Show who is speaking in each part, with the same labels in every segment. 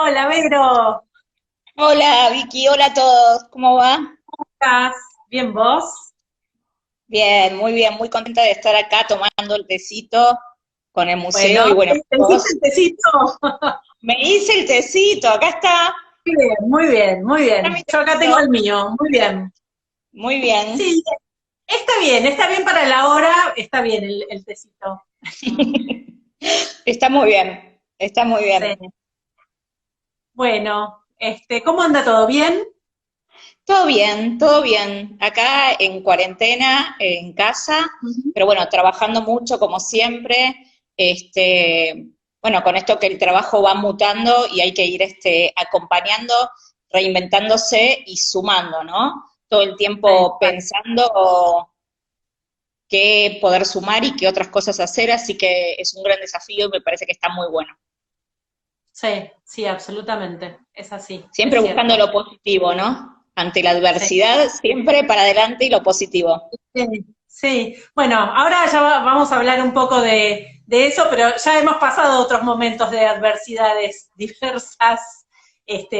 Speaker 1: Hola, Vero.
Speaker 2: Hola Vicky, hola a todos, ¿cómo va?
Speaker 1: ¿Cómo estás? ¿Bien vos?
Speaker 2: Bien, muy contenta de estar acá tomando el tecito con el museo y
Speaker 1: Bueno,
Speaker 2: bueno,
Speaker 1: ¿te hiciste
Speaker 2: vos,
Speaker 1: el tecito?
Speaker 2: me hice el tecito, acá está,
Speaker 1: Muy bien, muy bien, muy
Speaker 2: está mi
Speaker 1: bien. Yo acá tengo
Speaker 2: tecito,
Speaker 1: el mío, muy bien.
Speaker 2: muy bien,
Speaker 1: Sí, está bien para la hora, está bien el tecito.
Speaker 2: está muy bien, está muy bien.
Speaker 1: Sí. Bueno, ¿cómo anda todo? ¿Bien?
Speaker 2: Todo bien, acá en cuarentena, en casa,
Speaker 1: Ujú.
Speaker 2: pero bueno, trabajando mucho como siempre, bueno, con esto que el trabajo va mutando y hay que ir acompañando, reinventándose y sumando, ¿no? Todo el
Speaker 1: Sí,
Speaker 2: tiempo
Speaker 1: tal.
Speaker 2: pensando qué poder sumar y qué otras cosas hacer, así que es un gran desafío y me parece que está muy bueno.
Speaker 1: Sí, sí, absolutamente. Es así, es
Speaker 2: Siempre buscando
Speaker 1: cierto.
Speaker 2: lo positivo, ¿no? Ante la
Speaker 1: Sí.
Speaker 2: adversidad, siempre para adelante y lo positivo.
Speaker 1: Sí, sí. Bueno, ahora ya vamos a hablar un poco de eso, pero ya hemos pasado otros momentos de adversidades diversas.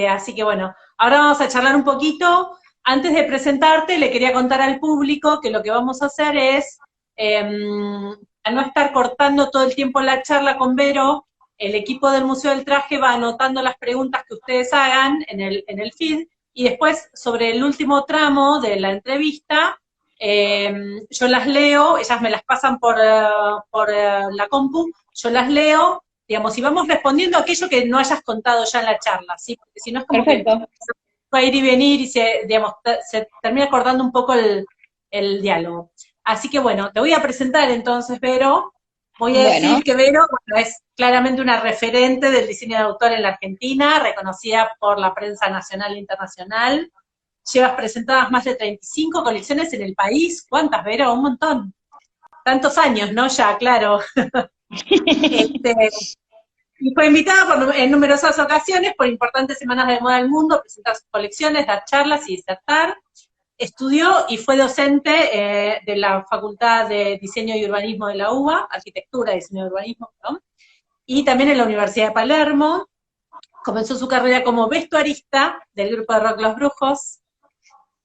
Speaker 1: Así que bueno, ahora vamos a charlar un poquito. Antes de presentarte, le quería contar al público que lo que vamos a hacer es, al no estar cortando todo el tiempo la charla con Vero, el equipo del Museo del Traje va anotando las preguntas que ustedes hagan en el feed y después sobre el último tramo de la entrevista yo las leo, ellas me las pasan por la compu, yo las leo, digamos, y vamos respondiendo aquello que no hayas contado ya en la charla, ¿sí? Porque si no es como que
Speaker 2: Perfecto.
Speaker 1: va a ir y venir y digamos, se termina cortando un poco el diálogo. Así que bueno, te voy a presentar entonces, Vero. Voy a
Speaker 2: Bueno,
Speaker 1: decir que Vero bueno, es claramente una referente del diseño de autor en la Argentina, reconocida por la prensa nacional e internacional. Llevas presentadas más de 35 colecciones en el país. ¿Cuántas, Vero? Un montón. Tantos años, ¿no? Ya, claro. Este, y fue invitada en numerosas ocasiones por importantes semanas de moda del mundo a presentar sus colecciones, dar charlas y disertar. Estudió y fue docente de la Facultad de Diseño y Urbanismo de la UBA, Arquitectura, Diseño y Urbanismo, ¿no? Y también en la Universidad de Palermo. Comenzó su carrera como vestuarista del grupo de rock Los Brujos.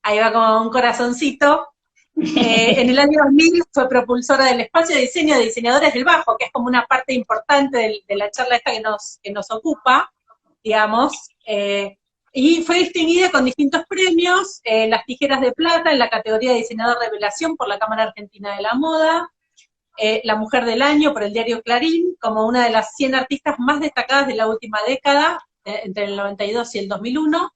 Speaker 1: Ahí va con un corazoncito. En el año 2000 fue propulsora del espacio de diseño de diseñadores del bajo, que es como una parte importante de la charla esta que nos ocupa, digamos. Y fue distinguida con distintos premios, las tijeras de plata en la categoría de diseñador revelación por la Cámara Argentina de la Moda, la Mujer del Año por el diario Clarín, como una de las 100 artistas más destacadas de la última década, entre el 92 y el 2001,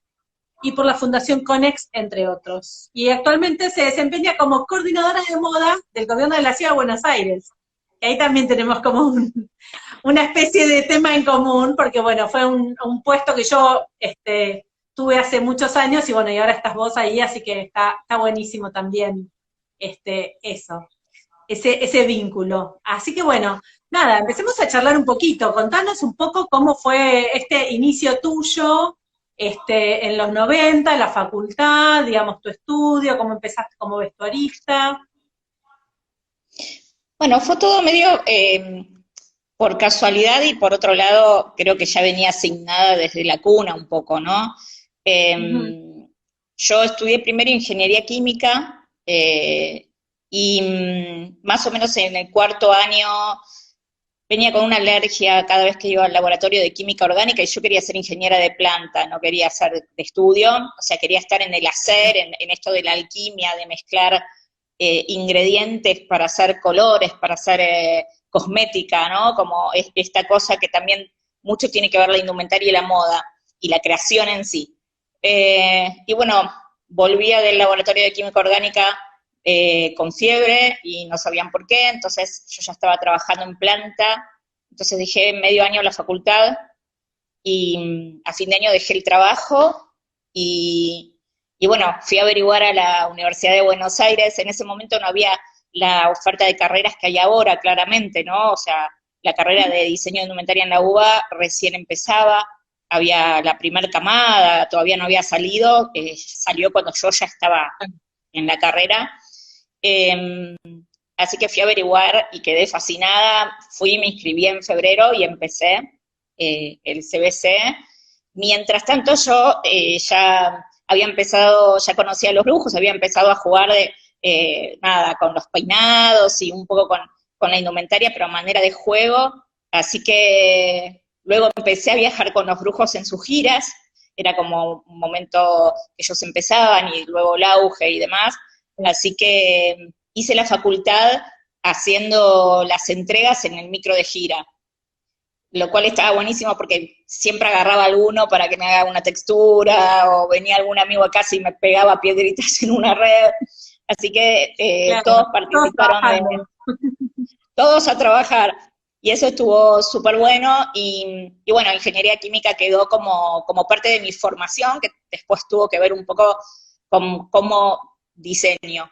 Speaker 1: y por la Fundación Conex, entre otros. Y actualmente se desempeña como coordinadora de moda del gobierno de la Ciudad de Buenos Aires. Y ahí también tenemos como una especie de tema en común, porque bueno, fue un puesto que yo tuve hace muchos años y bueno, y ahora estás vos ahí, así que está buenísimo también eso, ese vínculo. Así que bueno, nada, empecemos a charlar un poquito. Contanos un poco cómo fue este inicio tuyo en los 90, la facultad, digamos, tu estudio, cómo empezaste como vestuarista.
Speaker 2: bueno, fue todo medio por casualidad y por otro lado creo que ya venía asignada desde la cuna un poco, ¿no?
Speaker 1: Ujú.
Speaker 2: Yo estudié primero ingeniería química y más o menos en el cuarto año venía con una alergia cada vez que iba al laboratorio de química orgánica y yo quería ser ingeniera de planta, no quería ser de estudio, o sea, quería estar en el hacer, en esto de la alquimia, de mezclar ingredientes para hacer colores, para hacer cosmética, ¿no? Como esta cosa que también mucho tiene que ver la indumentaria y la moda y la creación en sí. Y bueno, volvía del laboratorio de química orgánica con fiebre y no sabían por qué, entonces yo ya estaba trabajando en planta, entonces dejé medio año la facultad y a fin de año dejé el trabajo y bueno, fui a averiguar a la Universidad de Buenos Aires, en ese momento no había la oferta de carreras que hay ahora, claramente, ¿no? O sea, la carrera de diseño de indumentaria en la UBA recién empezaba, había la primera camada, todavía no había salido, salió cuando yo ya estaba en la carrera. Eh, Así que fui a averiguar y quedé fascinada. Fui, me inscribí en febrero y empecé el CBC. Mientras tanto yo ya había empezado, ya conocía los brujos, había empezado a jugar nada, con los peinados y un poco con la indumentaria, pero a manera de juego, así que luego empecé a viajar con los brujos en sus giras, era como un momento que ellos empezaban y luego el auge y demás, así que hice la facultad haciendo las entregas en el micro de gira, lo cual estaba buenísimo porque siempre agarraba a alguno para que me haga una textura, o venía algún amigo a casa y me pegaba piedritas en una red, así que
Speaker 1: Claro,
Speaker 2: todos
Speaker 1: todos
Speaker 2: participaron
Speaker 1: trabajando.
Speaker 2: todos a trabajar, y eso estuvo súper bueno, y bueno, ingeniería química quedó como parte de mi formación, que después tuvo que ver un poco con cómo diseño,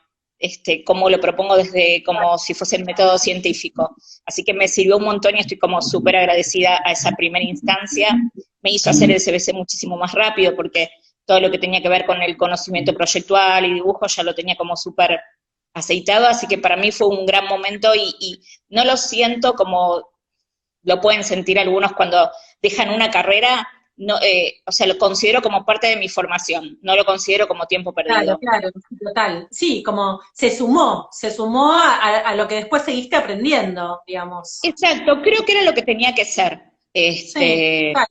Speaker 2: cómo lo propongo desde como si fuese el método científico. Así que me sirvió un montón y estoy como súper agradecida a esa primera instancia. Me hizo hacer el CBC muchísimo más rápido porque todo lo que tenía que ver con el conocimiento proyectual y dibujo ya lo tenía como súper aceitado, así que para mí fue un gran momento y no lo siento como lo pueden sentir algunos cuando dejan una carrera, no, o sea, lo considero como parte de mi formación, no lo considero como tiempo
Speaker 1: Claro,
Speaker 2: perdido.
Speaker 1: claro, total. Sí, como se sumó a lo que después seguiste aprendiendo, digamos.
Speaker 2: Exacto, creo que era lo que tenía que ser,
Speaker 1: Sí, total.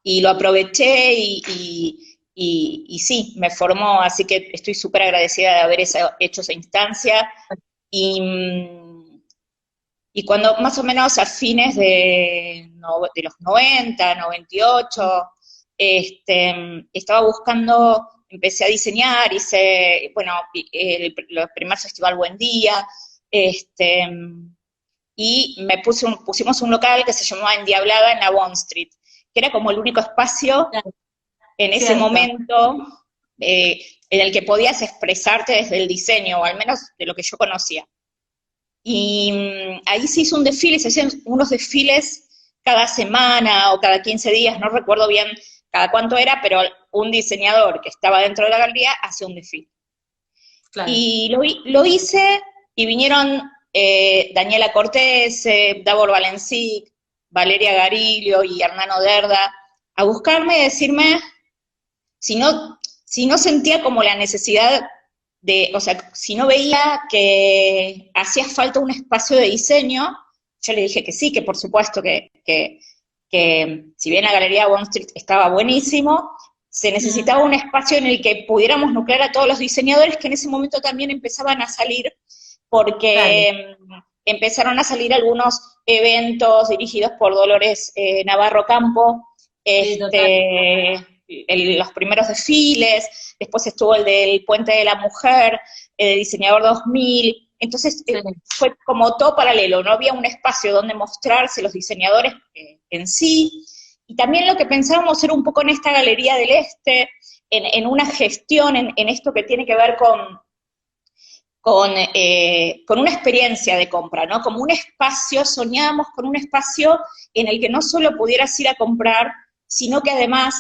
Speaker 2: y lo aproveché y sí, me formó, así que estoy súper agradecida de haber hecho esa instancia, y, y cuando más o menos a fines de los 90, 98, estaba buscando, empecé a diseñar, hice, bueno, el primer festival Buen Día, este, y pusimos un local que se llamaba Endiablada en la Bond Street, que era como el único espacio
Speaker 1: Claro,
Speaker 2: en ese
Speaker 1: cierto.
Speaker 2: momento en el que podías expresarte desde el diseño, o al menos de lo que yo conocía. Y ahí se hizo un desfile, se hacían unos desfiles cada semana o cada 15 días, no recuerdo bien cada cuánto era, pero un diseñador que estaba dentro de la galería hacía un desfile.
Speaker 1: Claro.
Speaker 2: Y lo hice y vinieron Daniela Cortés, Davor Valencic, Valeria Garilio y Hernán Derda a buscarme y decirme si no sentía como la necesidad o sea, si no veía que hacía falta un espacio de diseño, yo le dije que sí, que por supuesto que si bien la Galería Bond Street estaba buenísimo, se necesitaba un espacio en el que pudiéramos nuclear a todos los diseñadores que en ese momento también empezaban a salir,
Speaker 1: Claro,
Speaker 2: porque empezaron a salir algunos eventos dirigidos por Dolores Navarro Campo,
Speaker 1: sí, total.
Speaker 2: los primeros desfiles, después estuvo el del Puente de la Mujer, el Diseñador 2000, entonces
Speaker 1: Sí,
Speaker 2: fue como todo paralelo, no había un espacio donde mostrarse los diseñadores en sí, y también lo que pensábamos era un poco en esta Galería del Este, en una gestión, en esto que tiene que ver con una experiencia de compra, ¿no? Como un espacio, soñábamos con un espacio en el que no solo pudieras ir a comprar, sino que además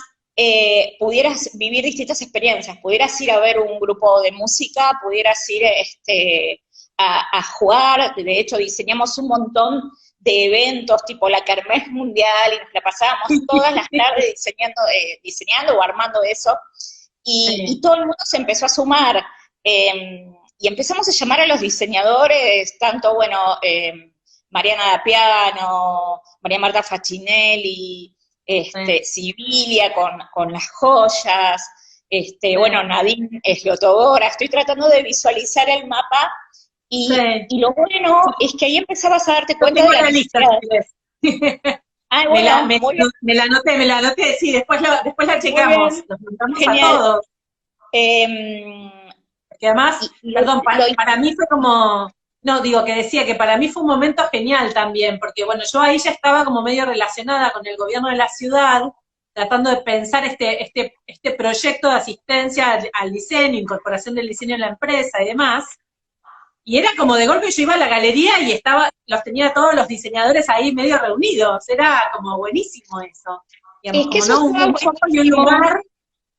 Speaker 2: pudieras vivir distintas experiencias, pudieras ir a ver un grupo de música, pudieras ir a jugar, de hecho diseñamos un montón de eventos tipo la Kermés Mundial y nos la pasábamos todas las tardes diseñando o armando eso, y
Speaker 1: sí,
Speaker 2: todo el mundo se empezó a sumar. Y empezamos a llamar a los diseñadores, tanto, bueno, Mariana Dapiano, María Marta Facinelli,
Speaker 1: sí,
Speaker 2: Sibilia con las joyas,
Speaker 1: sí,
Speaker 2: bueno, Nadine Esliotogora, estoy tratando de visualizar el mapa,
Speaker 1: sí.
Speaker 2: y lo bueno es que ahí empezabas a darte
Speaker 1: Yo
Speaker 2: cuenta de
Speaker 1: tengo
Speaker 2: la
Speaker 1: la lista,
Speaker 2: necesidad.
Speaker 1: si querés.
Speaker 2: Ah, bueno,
Speaker 1: Me la anoté, sí, después la
Speaker 2: muy
Speaker 1: checamos,
Speaker 2: bien,
Speaker 1: los montamos a
Speaker 2: genial.
Speaker 1: todos.
Speaker 2: Eh,
Speaker 1: Porque además,
Speaker 2: y, y lo,
Speaker 1: perdón,
Speaker 2: lo,
Speaker 1: para mí fue como, no, digo que decía que para mí fue un momento genial también, porque bueno, yo ahí ya estaba como medio relacionada con el gobierno de la ciudad, tratando de pensar este proyecto de asistencia al diseño, incorporación del diseño en la empresa y demás. Y era como de golpe yo iba a la galería y los tenía todos los diseñadores ahí medio reunidos. Era como buenísimo eso.
Speaker 2: es
Speaker 1: Digamos,
Speaker 2: que
Speaker 1: como
Speaker 2: eso
Speaker 1: no
Speaker 2: estaba
Speaker 1: un foco y un
Speaker 2: buenísimo.
Speaker 1: lugar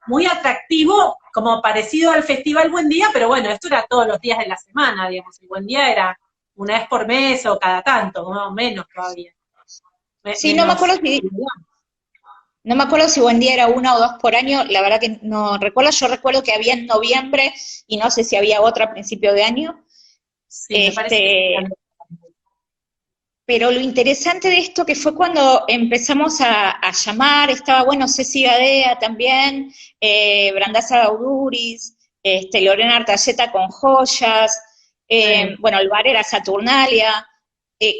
Speaker 1: muy atractivo, como parecido al Festival Buen Día, pero bueno, esto era todos los días de la semana, digamos. El Buen Día era una vez por mes o cada tanto, más o menos todavía.
Speaker 2: Sí, no me
Speaker 1: Menos.
Speaker 2: acuerdo si No me acuerdo si buen día era una o dos por año, la verdad que no recuerdo, yo recuerdo que había en noviembre y no sé si había otra a principio de año.
Speaker 1: Sí, me parece que
Speaker 2: Este, pero lo interesante de esto que fue cuando empezamos a llamar, estaba, bueno, Ceci Gadea también, Brandaza Gauduris, Lorena Artalleta con joyas,
Speaker 1: sí,
Speaker 2: bueno, el bar era Saturnalia.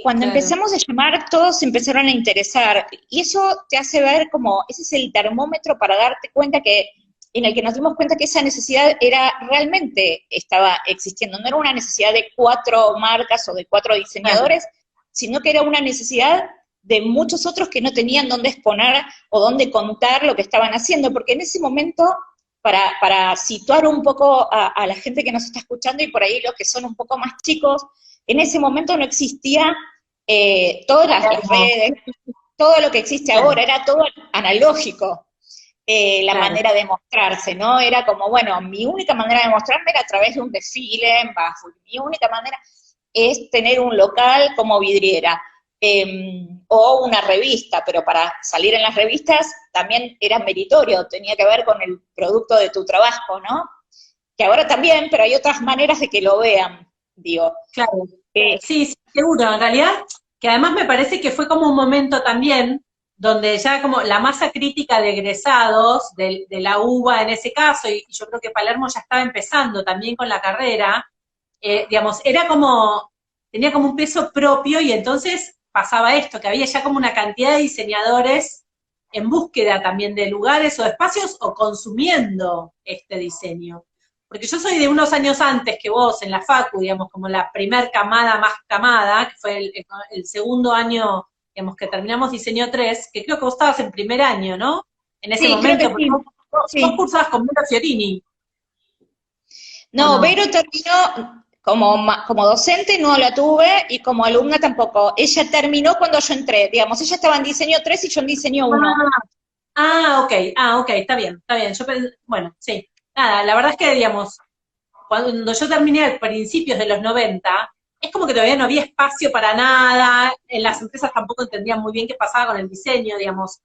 Speaker 2: Cuando
Speaker 1: claro.
Speaker 2: empezamos a llamar, todos se empezaron a interesar, y eso te hace ver como, ese es el termómetro para darte cuenta que, en el que nos dimos cuenta que esa necesidad era realmente, estaba existiendo, no era una necesidad de 4 marcas o de 4
Speaker 1: Claro.
Speaker 2: diseñadores, sino que era una necesidad de muchos otros que no tenían dónde exponer o dónde contar lo que estaban haciendo, porque en ese momento, para situar un poco a la gente que nos está escuchando y por ahí los que son un poco más chicos, en ese momento no existía todas las
Speaker 1: Claro,
Speaker 2: redes, todo lo que existe
Speaker 1: claro,
Speaker 2: ahora, era todo analógico. La
Speaker 1: claro.
Speaker 2: manera de mostrarse, ¿no? Era como, bueno, mi única manera de mostrarme era a través de un desfile en Baful, mi única manera es tener un local como vidriera, o una revista, pero para salir en las revistas también era meritorio, tenía que ver con el producto de tu trabajo, ¿no? Que ahora también, pero hay otras maneras de que lo vean, digo.
Speaker 1: Claro.
Speaker 2: Eh,
Speaker 1: Sí, sí, seguro. En realidad, que además me parece que fue como un momento también donde ya como la masa crítica de egresados de la UBA en ese caso, y yo creo que Palermo ya estaba empezando también con la carrera, digamos, era como, tenía como un peso propio y entonces pasaba esto, que había ya como una cantidad de diseñadores en búsqueda también de lugares o espacios o consumiendo este diseño. Porque yo soy de unos años antes que vos en la Facu, digamos, como la primer camada más camada, que fue el segundo año, digamos, que terminamos diseño 3, que creo que vos estabas en primer año, ¿no? En ese
Speaker 2: sí, creo
Speaker 1: momento,
Speaker 2: que
Speaker 1: porque
Speaker 2: sí.
Speaker 1: vos
Speaker 2: Sí.
Speaker 1: cursabas con Mira Fiorini, ¿o
Speaker 2: No,
Speaker 1: no?
Speaker 2: Vero terminó como docente, no la tuve, y como alumna tampoco. Ella terminó cuando yo entré, digamos, ella estaba en diseño 3 y yo en diseño 1.
Speaker 1: Ok, está bien, está bien. Bueno, sí. Nada, la verdad es que, digamos, cuando yo terminé a principios de los 90, es como que todavía no había espacio para nada, en las empresas tampoco entendían muy bien qué pasaba con el diseño, digamos,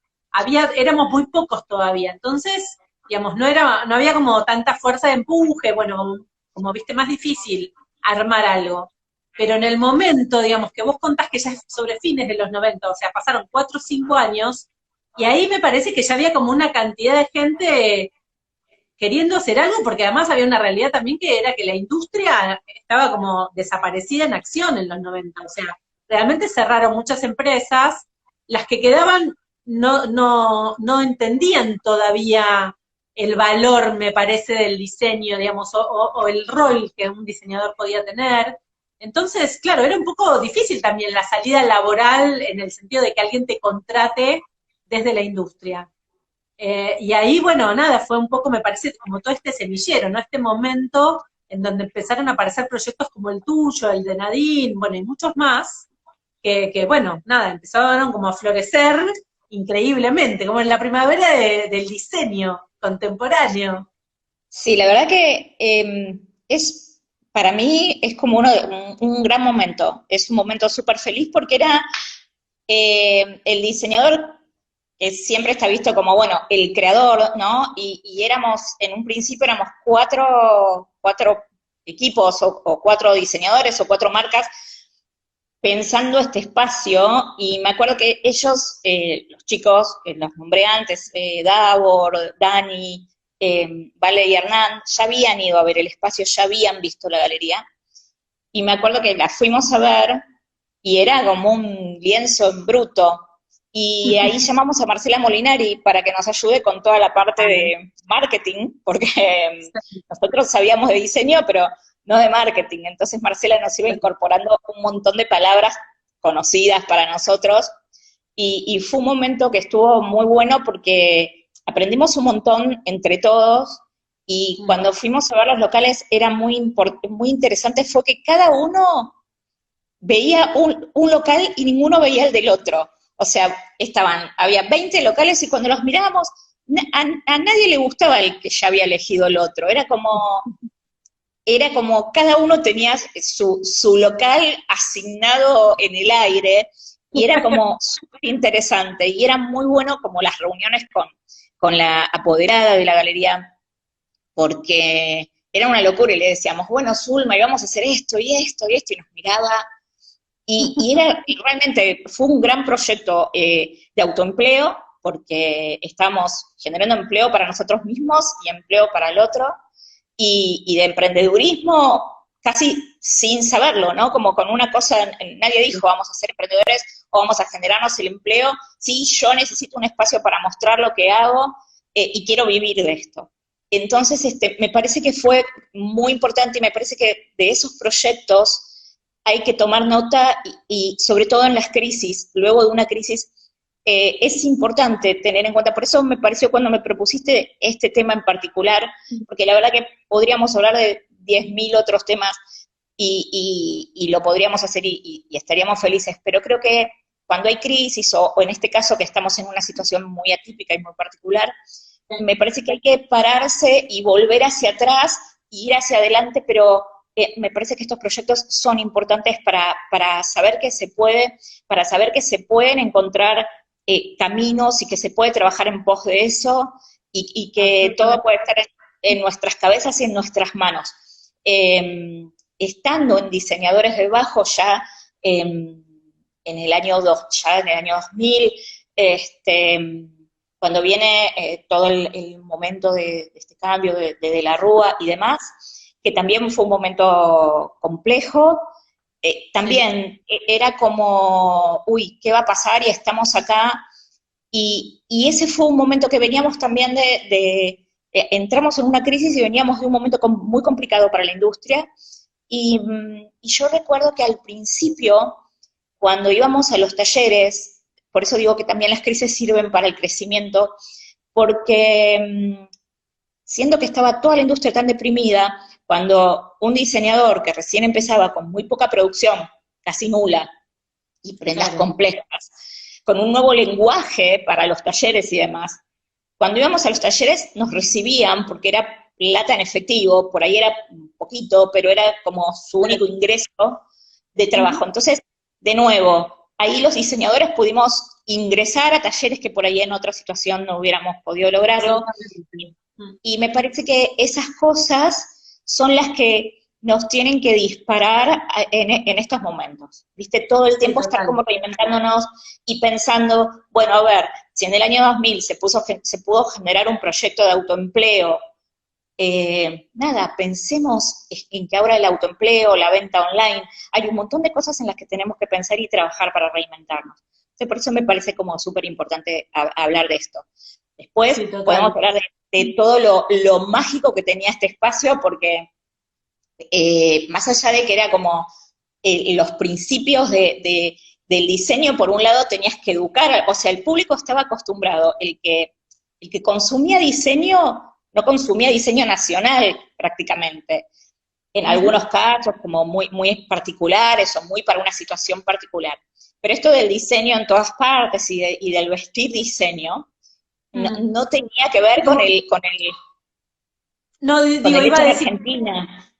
Speaker 1: éramos muy pocos todavía, entonces, digamos, no había como tanta fuerza de empuje, bueno, como viste, más difícil armar algo. Pero en el momento, digamos, que vos contás que ya es sobre fines de los 90, o sea, pasaron 4 o 5 años, y ahí me parece que ya había como una cantidad de gente queriendo hacer algo, porque además había una realidad también que era que la industria estaba como desaparecida en acción en los 90, o sea, realmente cerraron muchas empresas, las que quedaban no entendían todavía el valor, me parece, del diseño, digamos, o el rol que un diseñador podía tener. Entonces, claro, era un poco difícil también la salida laboral en el sentido de que alguien te contrate desde la industria. Y ahí, bueno, nada, fue un poco, me parece, como todo este semillero, ¿no? Este momento en donde empezaron a aparecer proyectos como el tuyo, el de Nadine, bueno, y muchos más, bueno, nada, empezaron como a florecer increíblemente, como en la primavera del diseño contemporáneo.
Speaker 2: Sí, la verdad que es, para mí es como un gran momento, es un momento súper feliz porque era el diseñador que siempre está visto como, bueno, el creador, ¿no? Y éramos, en un principio éramos cuatro equipos o 4 diseñadores o 4 marcas pensando este espacio, y me acuerdo que ellos, los chicos, que los nombré antes, Davor, Dani, Vale y Hernán, ya habían ido a ver el espacio, ya habían visto la galería, y me acuerdo que la fuimos a ver, y era como un lienzo en bruto, y ahí llamamos a Marcela Molinari para que nos ayude con toda la parte de marketing, porque nosotros sabíamos de diseño, pero no de marketing. Entonces Marcela nos iba incorporando un montón de palabras conocidas para nosotros, y fue un momento que estuvo muy bueno porque aprendimos un montón entre todos, y cuando fuimos a ver los locales era muy interesante, fue que cada uno veía un local y ninguno veía el del otro. O sea, había 20 locales y cuando los mirábamos, a nadie le gustaba el que ya había elegido el otro. Era como cada uno tenía su local asignado en el aire, y era como súper interesante, y era muy bueno como las reuniones con la apoderada de la galería, porque era una locura, y le decíamos, bueno, Zulma, y vamos a hacer esto, y esto, y esto, y nos miraba, y realmente fue un gran proyecto de autoempleo, porque estamos generando empleo para nosotros mismos y empleo para el otro, y de emprendedurismo casi sin saberlo, ¿no? Como con una cosa, nadie dijo vamos a ser emprendedores o vamos a generarnos el empleo, sí, yo necesito un espacio para mostrar lo que hago y quiero vivir de esto. Entonces, me parece que fue muy importante, y me parece que de esos proyectos hay que tomar nota, y sobre todo en las crisis, luego de una crisis, es importante tener en cuenta. Por eso me pareció, cuando me propusiste este tema en particular, porque la verdad que podríamos hablar de 10.000 otros temas y lo podríamos hacer y estaríamos felices, pero creo que cuando hay crisis, o en este caso que estamos en una situación muy atípica y muy particular, me parece que hay que pararse y volver hacia atrás e ir hacia adelante, pero me parece que estos proyectos son importantes para saber que se puede, para saber que se pueden encontrar caminos, y que se puede trabajar en pos de eso, y que todo puede estar en nuestras cabezas y en nuestras manos. Estando en Diseñadores de Bajo ya en el año 2000, cuando viene todo el momento de este cambio de la Rúa y demás, que también fue un momento complejo, también era como, uy, ¿qué va a pasar? Y estamos acá, y ese fue un momento que veníamos también entramos en una crisis y veníamos de un momento muy complicado para la industria, y yo recuerdo que al principio, cuando íbamos a los talleres, por eso digo que también las crisis sirven para el crecimiento, porque siendo que estaba toda la industria tan deprimida, cuando un diseñador que recién empezaba con muy poca producción, casi nula, y prendas complejas, con un nuevo lenguaje para los talleres y demás, cuando íbamos a los talleres nos recibían porque era plata en efectivo, por ahí era un poquito, pero era como su único ingreso de trabajo. Entonces, de nuevo, ahí los diseñadores pudimos ingresar a talleres que por ahí en otra situación no hubiéramos podido lograrlo, y me parece que esas cosas son las que nos tienen que disparar en estos momentos, ¿viste? Todo el tiempo estar como reinventándonos y pensando, bueno, a ver, si en el año 2000 se pudo generar un proyecto de autoempleo, nada, pensemos en que ahora el autoempleo, la venta online, hay un montón de cosas en las que tenemos que pensar y trabajar para reinventarnos. Entonces, por eso me parece como súper importante hablar de esto. Después podemos hablar de todo lo mágico que tenía este espacio, porque más allá de que era como los principios del diseño, por un lado tenías que educar, o sea, el público estaba acostumbrado, el que consumía diseño, no consumía diseño nacional prácticamente, en algunos casos como muy, muy particulares, o muy para una situación particular. Pero esto del diseño en todas partes y del vestir diseño, no tenía que ver con el
Speaker 1: no, digo,
Speaker 2: hecho
Speaker 1: iba a
Speaker 2: en
Speaker 1: decir,
Speaker 2: Argentina.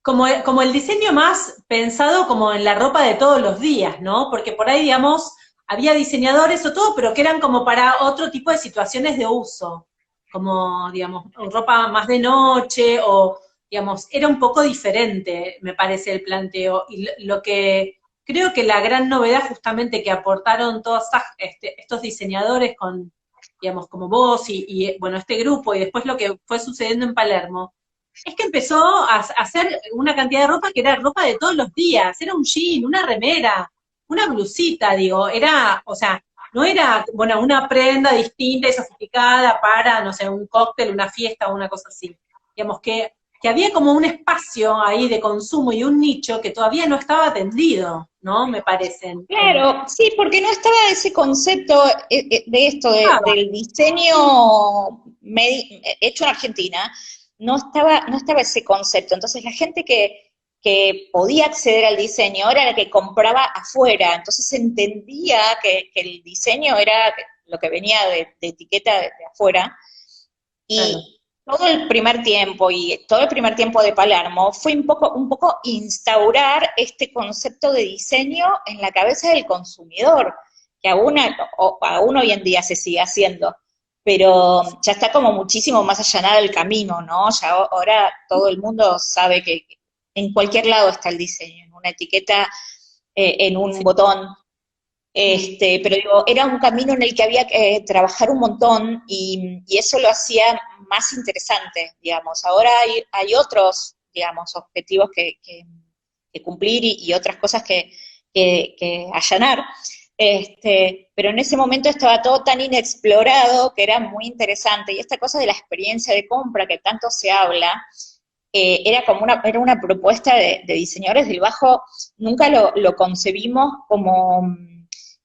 Speaker 1: como el diseño más pensado como en la ropa de todos los días, ¿no? Porque por ahí, digamos, había diseñadores o todo, pero que eran como para otro tipo de situaciones de uso, como, digamos, ropa más de noche, o, digamos, era un poco diferente, me parece, el planteo. Y lo que creo que la gran novedad justamente que aportaron todos estos diseñadores con, digamos, como vos bueno, este grupo, y después lo que fue sucediendo en Palermo, es que empezó a hacer una cantidad de ropa que era ropa de todos los días, era un jean, una remera, una blusita, digo, era, o sea, no era, bueno, una prenda distinta y sofisticada para, no sé, un cóctel, una fiesta o una cosa así. Digamos que había como un espacio ahí de consumo y un nicho que todavía no estaba atendido, ¿no? Me parecen.
Speaker 2: Claro, sí, porque no estaba ese concepto de esto, del diseño hecho en Argentina, no estaba ese concepto. Entonces la gente que podía acceder al diseño era la que compraba afuera, entonces entendía que el diseño era lo que venía de etiqueta de afuera, y todo el primer tiempo y todo el primer tiempo de Palermo fue un poco instaurar este concepto de diseño en la cabeza del consumidor, que aún hoy en día se sigue haciendo, pero ya está como muchísimo más allanado el camino, ¿no? Ya ahora todo el mundo sabe que en cualquier lado está el diseño, en una etiqueta, en un botón. Pero digo, era un camino en el que había que trabajar un montón y eso lo hacía más interesante, digamos. Ahora hay otros, digamos, objetivos que cumplir y otras cosas que allanar. Pero en ese momento estaba todo tan inexplorado que era muy interesante. Y esta cosa de la experiencia de compra que tanto se habla, era una propuesta de diseñadores del bajo, nunca lo concebimos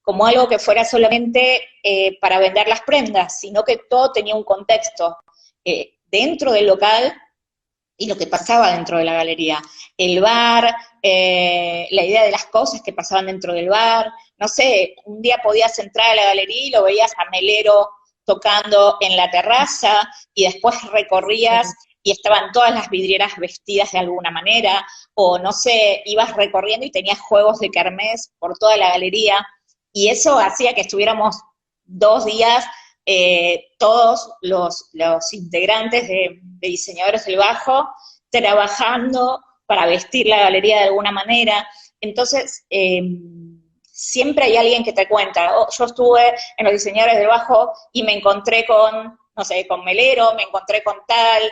Speaker 2: como algo que fuera solamente para vender las prendas, sino que todo tenía un contexto dentro del local y lo que pasaba dentro de la galería. El bar, la idea de las cosas que pasaban dentro del bar, no sé, un día podías entrar a la galería y lo veías a Melero tocando en la terraza, y después recorrías y estaban todas las vidrieras vestidas de alguna manera, o no sé, ibas recorriendo y tenías juegos de kermés por toda la galería, y eso hacía que estuviéramos 2 días todos los integrantes de diseñadores del bajo trabajando para vestir la galería de alguna manera. Entonces, siempre hay alguien que te cuenta, oh, yo estuve en los diseñadores del bajo y me encontré con, no sé, con Melero, me encontré con tal,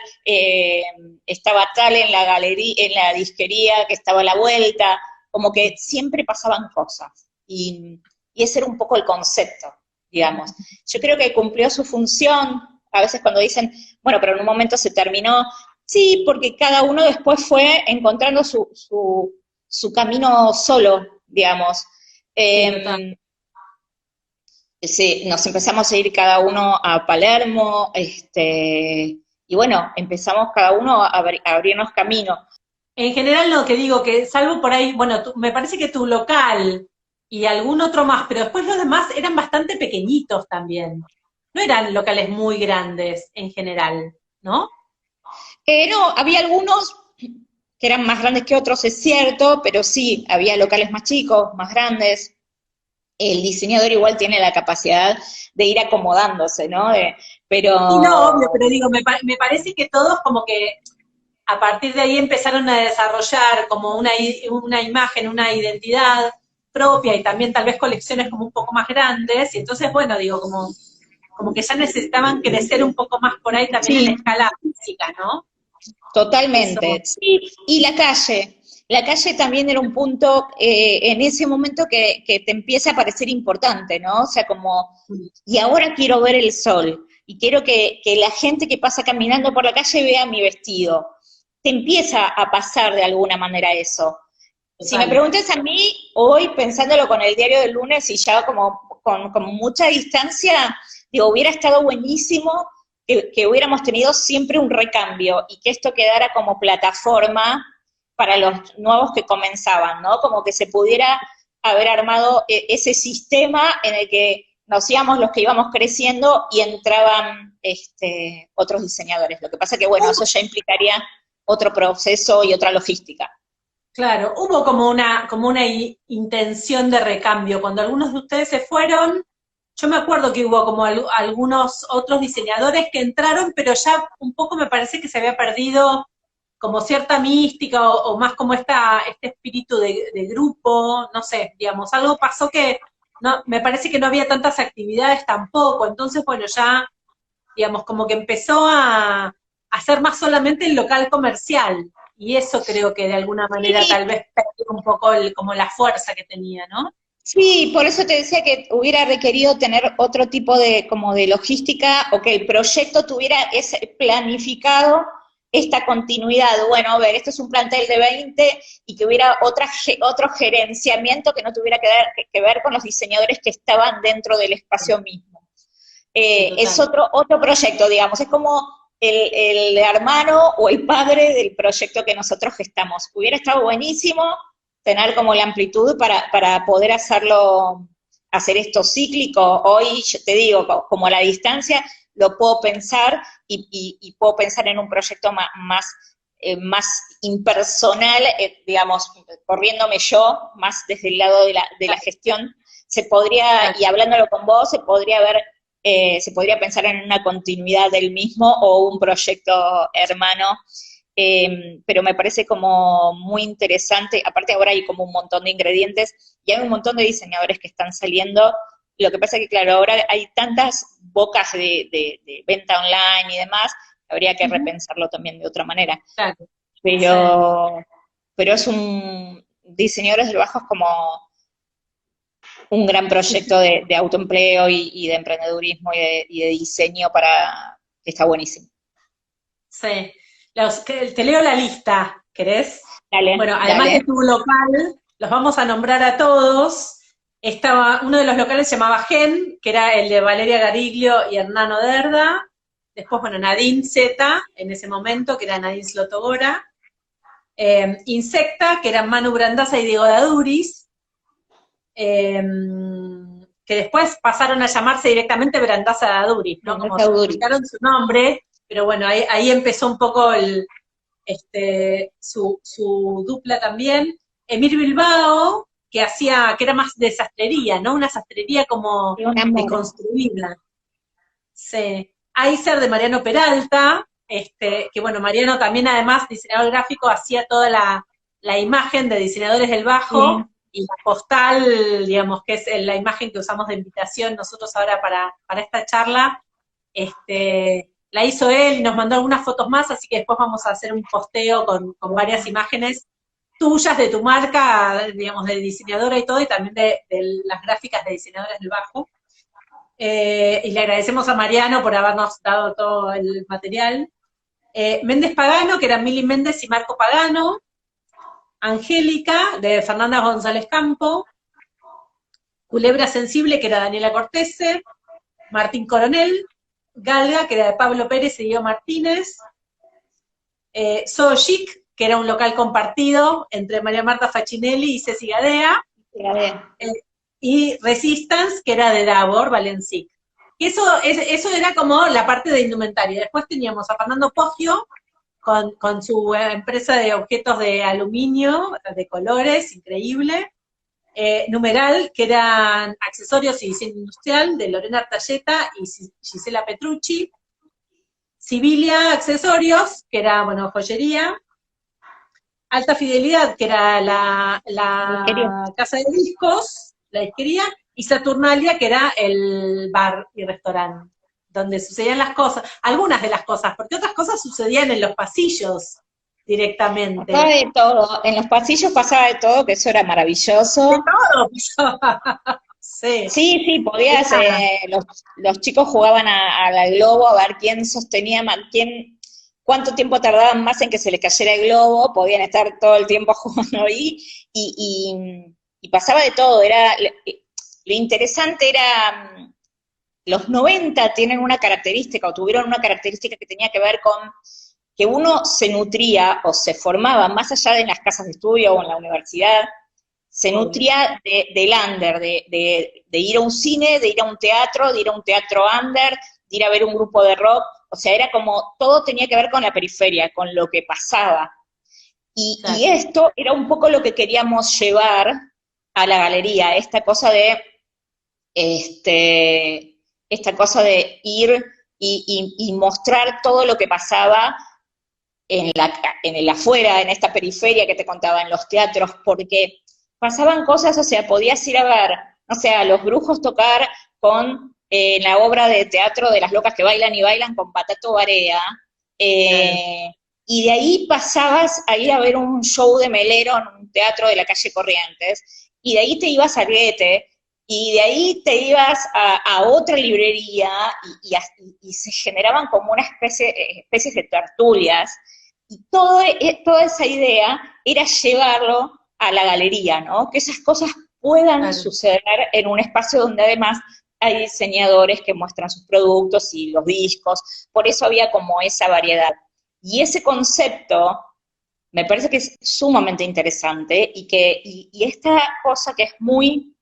Speaker 2: estaba tal en la galería, en la disquería que estaba a la vuelta, como que siempre pasaban cosas. Y ese era un poco el concepto, digamos. Yo creo que cumplió su función. A veces cuando dicen, bueno, pero en un momento se terminó, sí, porque cada uno después fue encontrando su camino solo, digamos. Sí, nos empezamos a ir cada uno a Palermo, y bueno, empezamos cada uno a abrirnos camino.
Speaker 1: En general lo que digo, que salvo por ahí, bueno, me parece que tu local y algún otro más, pero después los demás eran bastante pequeñitos también. No eran locales muy grandes en general, ¿no?
Speaker 2: No, había algunos que eran más grandes que otros, es cierto, pero sí, había locales más chicos, más grandes. El diseñador igual tiene la capacidad de ir acomodándose, ¿no? Pero...
Speaker 1: Y no, obvio, pero digo, me parece que todos como que a partir de ahí empezaron a desarrollar como una imagen, una identidad propia y también tal vez colecciones como un poco más grandes, y entonces, bueno, digo, como que ya necesitaban crecer un poco más por ahí también en la escala física, ¿no?
Speaker 2: Totalmente,
Speaker 1: Eso.
Speaker 2: sí. Y la calle también era un punto en ese momento que te empieza a parecer importante, ¿no? O sea, como, y ahora quiero ver el sol, y quiero que la gente que pasa caminando por la calle vea mi vestido. Te empieza a pasar de alguna manera eso. Si me preguntas a mí, hoy pensándolo con el diario del lunes y ya como con mucha distancia, digo, hubiera estado buenísimo que hubiéramos tenido siempre un recambio y que esto quedara como plataforma para los nuevos que comenzaban, ¿no? Como que se pudiera haber armado ese sistema en el que nos íbamos los que íbamos creciendo y entraban otros diseñadores. Lo que pasa que, bueno, eso ya implicaría otro proceso y otra logística.
Speaker 1: Claro, hubo como una intención de recambio. Cuando algunos de ustedes se fueron, yo me acuerdo que hubo como algunos otros diseñadores que entraron, pero ya un poco me parece que se había perdido como cierta mística o más como este espíritu de grupo, no sé, digamos, algo pasó que no, me parece que no había tantas actividades tampoco, entonces, bueno, ya, digamos, como que empezó a ser más solamente el local comercial, y eso creo que de alguna manera
Speaker 2: Sí,
Speaker 1: tal vez perdió un poco como la fuerza que tenía, ¿no?
Speaker 2: sí, por eso te decía que hubiera requerido tener otro tipo de, como de logística, o que el proyecto tuviera ese planificado esta continuidad. Bueno, a ver, esto es un plantel de 20 y que hubiera otro gerenciamiento que no tuviera que ver con los diseñadores que estaban dentro del espacio mismo.
Speaker 1: Sí,
Speaker 2: Es
Speaker 1: total.
Speaker 2: otro proyecto, digamos, es como el hermano o el padre del proyecto que nosotros gestamos. Hubiera estado buenísimo tener como la amplitud para poder hacer esto cíclico. Hoy, yo te digo, como a la distancia, lo puedo pensar y puedo pensar en un proyecto más impersonal, digamos, corriéndome yo, más desde el lado de la gestión, se podría, y hablándolo con vos, se podría pensar en una continuidad del mismo o un proyecto hermano, pero me parece como muy interesante, aparte ahora hay como un montón de ingredientes, y hay un montón de diseñadores que están saliendo, lo que pasa es que, claro, ahora hay tantas bocas de venta online y demás, habría que repensarlo también de otra manera.
Speaker 1: Claro.
Speaker 2: Pero, sí. Pero es diseñadores del bajo es como un gran proyecto de autoempleo y de emprendedurismo y de diseño que está buenísimo.
Speaker 1: Sí. Te leo la lista, ¿querés?
Speaker 2: Dale,
Speaker 1: bueno, además
Speaker 2: dale.
Speaker 1: de tu local, los vamos a nombrar a todos. Uno de los locales se llamaba Gen, que era el de Valeria Gariglio y Hernán Oderda. Después, bueno, Nadine Z, en ese momento, que era Nadine Slotogora. Insecta, que eran Manu Brandaza y Diego Daduris. Que después pasaron a llamarse directamente Brandaza Daduris, ¿no? Como publicaron su nombre, pero bueno, ahí empezó un poco su dupla también. Emir Bilbao, que era más de sastrería, ¿no? Una sastrería como deconstruida. Sí. Aiser de Mariano Peralta, que bueno, Mariano también además, diseñador gráfico, hacía toda la imagen de diseñadores del bajo, sí. Y la postal, digamos, que es la imagen que usamos de invitación nosotros ahora para esta charla, la hizo él y nos mandó algunas fotos más, así que después vamos a hacer un posteo con varias imágenes tuyas de tu marca, digamos, de diseñadora y todo, y también de las gráficas de diseñadores del bajo. Y le agradecemos a Mariano por habernos dado todo el material. Méndez Pagano, que eran Mili Méndez y Marco Pagano. Angélica, de Fernanda González Campo. Culebra Sensible, que era Daniela Cortese. Martín Coronel. Galga, que era de Pablo Pérez y Diego Martínez. So Chic, que era un local compartido entre María Marta Facinelli y Ceci Gadea. Y Resistance, que era de Davor Valencic. Eso era como la parte de indumentaria. Después teníamos a Fernando Poggio, con su empresa de objetos de aluminio, de colores, increíble. Numeral, que eran accesorios y diseño industrial, de Lorena Artalleta y Gisela Petrucci. Sibilia Accesorios, que era, bueno, joyería. Alta Fidelidad, que era la casa de discos, la disquería, y Saturnalia, que era el bar y restaurante, donde sucedían las cosas, algunas de las cosas, porque otras cosas sucedían en los pasillos directamente.
Speaker 2: Pasaba de todo, en los pasillos pasaba de todo, que eso era maravilloso.
Speaker 1: De todo pasaba.
Speaker 2: Sí, podías, los chicos jugaban al globo a ver quién sostenía, cuánto tiempo tardaban más en que se les cayera el globo, podían estar todo el tiempo jugando ahí, y pasaba de todo, lo interesante era, los 90 tienen una característica, o tuvieron una característica que tenía que ver con que uno se nutría, o se formaba, más allá de en las casas de estudio o en la universidad, se nutría del under, de ir a un cine, de ir a un teatro under, de ir a ver un grupo de rock, o sea, era como, todo tenía que ver con la periferia, con lo que pasaba. Y esto era un poco lo que queríamos llevar a la galería, esta cosa de ir y mostrar todo lo que pasaba en el afuera, en esta periferia que te contaba, en los teatros, porque pasaban cosas, o sea, podías ir a ver, no sé, a los Brujos tocar con la obra de teatro de Las Locas que Bailan y Bailan con Patato Barea, y de ahí pasabas a ir a ver un show de Melero en un teatro de la calle Corrientes, y de ahí te ibas a Goethe, y de ahí te ibas a otra librería, y se generaban como una especies de tertulias, y toda esa idea era llevarlo a la galería, ¿no? Que esas cosas puedan suceder en un espacio donde además hay diseñadores que muestran sus productos y los discos, por eso había como esa variedad. Y ese concepto me parece que es sumamente interesante y esta cosa que es muy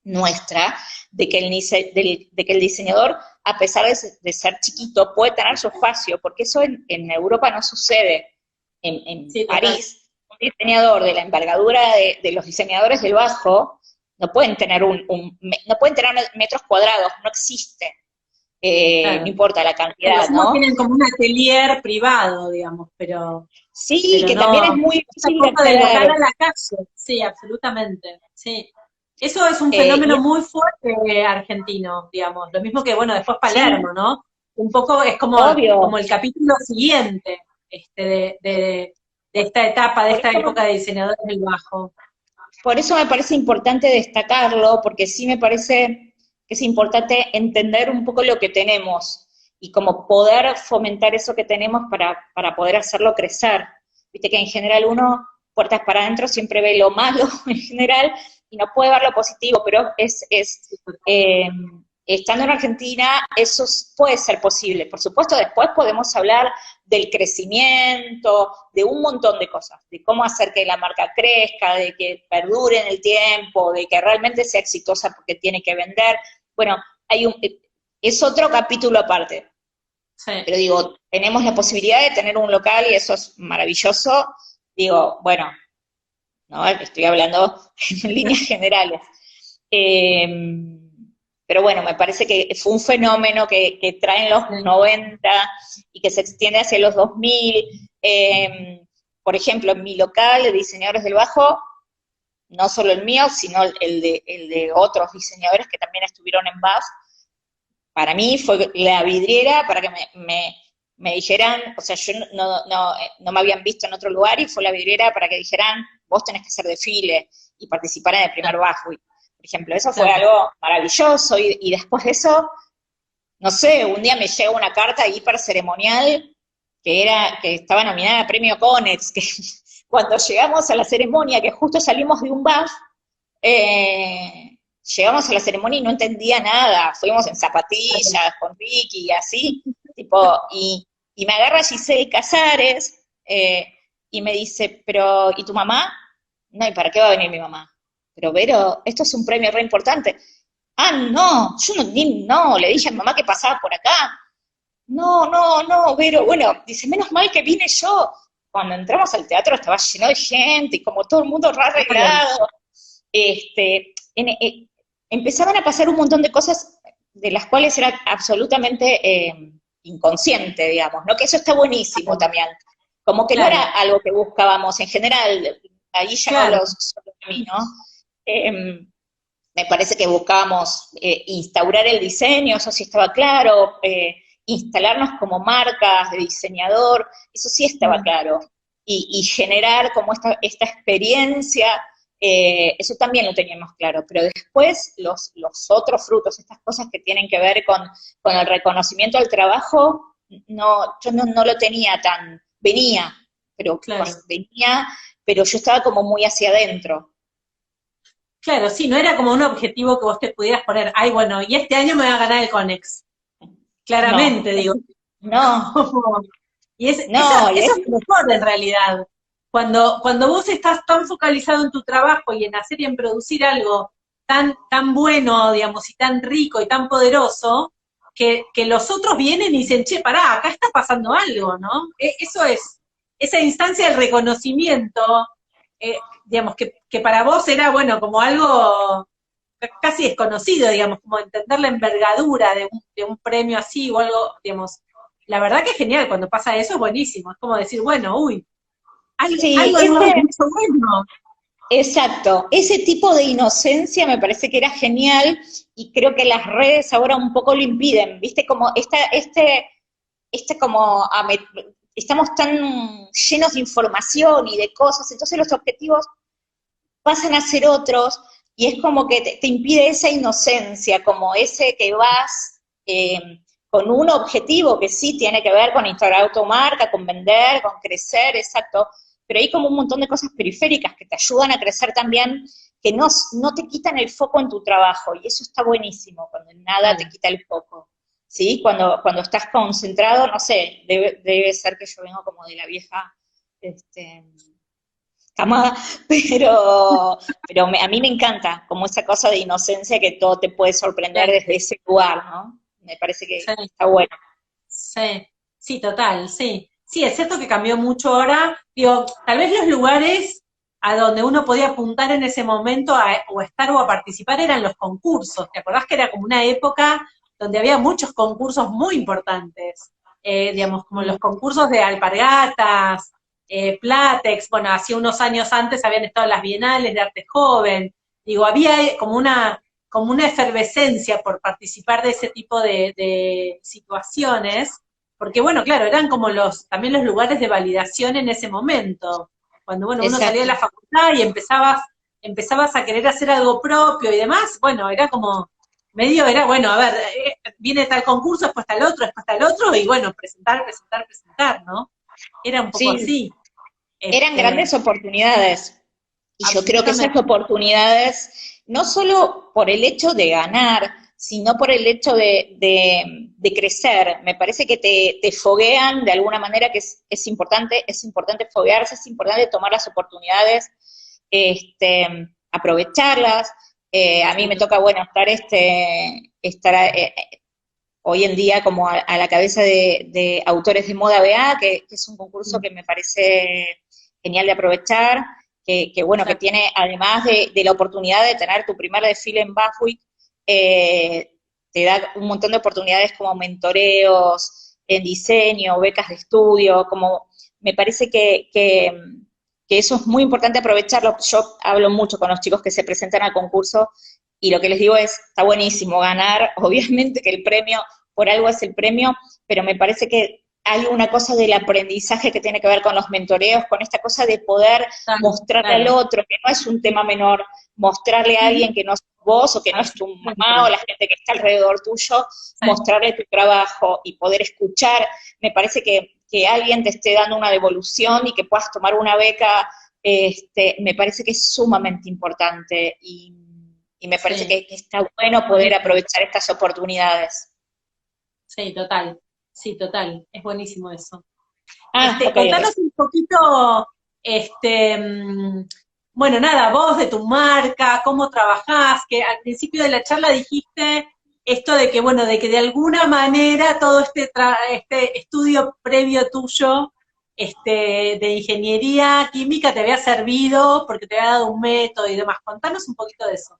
Speaker 2: nuestra de que el diseñador, a pesar de ser chiquito, puede tener su espacio, porque eso en Europa no sucede. En
Speaker 1: Sí, total.
Speaker 2: París, un diseñador de la envergadura de los diseñadores del Bajo no pueden tener no pueden tener metros cuadrados, no existe. No
Speaker 1: Claro.
Speaker 2: importa la
Speaker 1: A lo
Speaker 2: cantidad,
Speaker 1: sumo
Speaker 2: ¿no?
Speaker 1: tienen como un atelier privado, digamos,
Speaker 2: Sí,
Speaker 1: pero
Speaker 2: que también es
Speaker 1: no,
Speaker 2: muy
Speaker 1: esa
Speaker 2: difícil de
Speaker 1: cosa del local
Speaker 2: acceder.
Speaker 1: a la calle, sí, absolutamente, sí. Eso es un
Speaker 2: Y
Speaker 1: fenómeno
Speaker 2: es,
Speaker 1: muy fuerte argentino, digamos, lo mismo que, bueno, después
Speaker 2: sí,
Speaker 1: Palermo, ¿no? Un poco es como
Speaker 2: obvio.
Speaker 1: el capítulo siguiente de esta etapa, de
Speaker 2: Por
Speaker 1: esta
Speaker 2: eso
Speaker 1: época de diseñadores del bajo.
Speaker 2: Por eso me parece importante destacarlo, porque sí me parece que es importante entender un poco lo que tenemos y como poder fomentar eso que tenemos para poder hacerlo crecer. Viste que en general uno, puertas para adentro, siempre ve lo malo en general y no puede ver lo positivo, pero eh, estando en Argentina eso puede ser posible. Por supuesto, después podemos hablar del crecimiento, de un montón de cosas, de cómo hacer que la marca crezca, de que perdure en el tiempo, de que realmente sea exitosa porque tiene que vender. Bueno, es otro capítulo aparte.
Speaker 1: Sí,
Speaker 2: Pero digo, tenemos la posibilidad de tener un local y eso es maravilloso. Digo, bueno, ¿no? Estoy hablando en líneas generales. Eh, pero bueno, me parece que fue un fenómeno que traen los
Speaker 1: sí,
Speaker 2: 90 y que se extiende hacia los 2000. Por ejemplo, en mi local de diseñadores del bajo, no solo el mío, sino el de otros diseñadores que también estuvieron en BAF, para mí fue la vidriera para que me dijeran, o sea, yo no me habían visto en otro lugar y fue la vidriera para que dijeran, vos tenés que hacer desfile y participar en el primer
Speaker 1: claro,
Speaker 2: bajo. Por ejemplo, eso fue
Speaker 1: claro.
Speaker 2: algo maravilloso y después de eso, no sé, un día me llega una carta hiper ceremonial que estaba nominada a Premio Conex, que cuando llegamos a la ceremonia, que justo salimos de un BAF, eh, llegamos a la ceremonia y no entendía nada, fuimos en zapatillas con Ricky y así, tipo, y me agarra Giselle Casares y me dice, pero, ¿y tu mamá? No, ¿y para qué va a venir mi mamá? Pero Vero, esto es un premio re importante. Ah, no, yo no, le dije a mi mamá que pasaba por acá. No, Vero, bueno, dice, menos mal que vine yo. Cuando entramos al teatro estaba lleno de gente y como todo el mundo re
Speaker 1: Claro,
Speaker 2: arreglado, empezaban a pasar un montón de cosas de las cuales era absolutamente inconsciente, digamos, ¿no? Que eso está buenísimo
Speaker 1: claro,
Speaker 2: también. Como que no era
Speaker 1: claro,
Speaker 2: algo que buscábamos en general, ahí ya no
Speaker 1: claro.
Speaker 2: los solo a mí, ¿no? Eh, Me parece que buscábamos instaurar el diseño, eso sí estaba claro, instalarnos como marcas de diseñador, eso sí estaba
Speaker 1: Mm.
Speaker 2: claro, y generar como esta experiencia, eso también lo teníamos claro, pero después los otros frutos, estas cosas que tienen que ver con el reconocimiento del trabajo, yo no lo tenía tan,
Speaker 1: Claro.
Speaker 2: venía, pero yo estaba como muy hacia adentro.
Speaker 1: Claro, sí, no era como un objetivo que vos te pudieras poner, ay, bueno, y este año me voy a ganar el Conex.
Speaker 2: No,
Speaker 1: Claramente, digo.
Speaker 2: no,
Speaker 1: Y
Speaker 2: no,
Speaker 1: eso es lo mejor en realidad. Cuando vos estás tan focalizado en tu trabajo y en hacer y en producir algo tan bueno, digamos, y tan rico y tan poderoso, que los otros vienen y dicen, che, pará, acá está pasando algo, ¿no? Eso es, esa instancia del reconocimiento, digamos, que para vos era, bueno, como algo casi desconocido, digamos, como entender la envergadura de un premio así o algo, digamos, la verdad que es genial, cuando pasa eso es buenísimo, es como decir, bueno, uy,
Speaker 2: sí,
Speaker 1: algo hemos hecho bueno.
Speaker 2: exacto, ese tipo de inocencia me parece que era genial y creo que las redes ahora un poco lo impiden, viste, como como estamos tan llenos de información y de cosas, entonces los objetivos pasan a ser otros y es como que te impide esa inocencia, como ese que vas con un objetivo que sí tiene que ver con instaurar tu marca, con vender, con crecer, exacto, pero hay como un montón de cosas periféricas que te ayudan a crecer también, que no te quitan el foco en tu trabajo, y eso está buenísimo, cuando nada te
Speaker 1: Claro.
Speaker 2: quita el foco. ¿Sí? Cuando estás concentrado, no sé, debe ser que yo vengo como de la vieja, este, camada, a mí me encanta, como esa cosa de inocencia que todo te puede sorprender
Speaker 1: Sí,
Speaker 2: desde ese lugar, ¿no? Me parece que
Speaker 1: sí.
Speaker 2: está bueno.
Speaker 1: Sí, sí, total, sí. Sí, es cierto que cambió mucho ahora. Digo, tal vez los lugares a donde uno podía apuntar en ese momento o estar o a participar eran los concursos. ¿Te acordás que era como una época donde había muchos concursos muy importantes? Digamos, como los concursos de alpargatas, Platex, bueno, hace unos años antes habían estado las bienales de arte joven. Digo, había como una efervescencia por participar de ese tipo de situaciones, porque bueno, claro, eran como también los lugares de validación en ese momento, cuando bueno, uno salía de
Speaker 2: Exacto.
Speaker 1: la facultad y empezabas a querer hacer algo propio y demás, bueno, era como, medio era, bueno, a ver, viene tal concurso, después tal otro, y bueno, presentar, presentar, presentar, ¿no? Era un poco
Speaker 2: Sí,
Speaker 1: así.
Speaker 2: eran
Speaker 1: Este,
Speaker 2: grandes oportunidades. Y yo creo que esas
Speaker 1: absolutamente.
Speaker 2: oportunidades, no solo por el hecho de ganar, sino por el hecho de crecer, me parece que te foguean de alguna manera, que es importante foguearse, es importante tomar las oportunidades, aprovecharlas. A mí
Speaker 1: Sí,
Speaker 2: me toca, bueno, estar hoy en día como a la cabeza de Autores de Moda BA, que es un concurso que me parece genial de aprovechar, bueno, que
Speaker 1: exacto.
Speaker 2: tiene, además de la oportunidad de tener tu primer desfile en Buzzweek, eh, te da un montón de oportunidades como mentoreos en diseño, becas de estudio, como me parece que eso es muy importante aprovecharlo. Yo hablo mucho con los chicos que se presentan al concurso y lo que les digo es, está buenísimo ganar, obviamente que el premio, por algo es el premio, pero me parece que hay una cosa del aprendizaje que tiene que ver con los mentoreos, con esta cosa de poder
Speaker 1: Claro,
Speaker 2: mostrarle al
Speaker 1: claro.
Speaker 2: otro, que no es un tema menor, mostrarle a
Speaker 1: Ujú.
Speaker 2: alguien que no es vos o que no es tu mamá o
Speaker 1: Absolutamente.
Speaker 2: la gente que está alrededor tuyo,
Speaker 1: Sí,
Speaker 2: mostrarle tu trabajo y poder escuchar. Me parece que alguien te esté dando una devolución y que puedas tomar una beca, me parece que es sumamente importante y me parece
Speaker 1: sí,
Speaker 2: que está bueno poder
Speaker 1: buenísimo.
Speaker 2: aprovechar estas oportunidades.
Speaker 1: Sí, total. Sí, total. Es buenísimo eso.
Speaker 2: Ah, ok, ok.
Speaker 1: Contanos un poquito, bueno, nada, vos de tu marca, cómo trabajás, que al principio de la charla dijiste esto de que, bueno, de que de alguna manera todo este estudio previo tuyo, de ingeniería química te había servido porque te había dado un método y demás. Contanos un poquito de eso.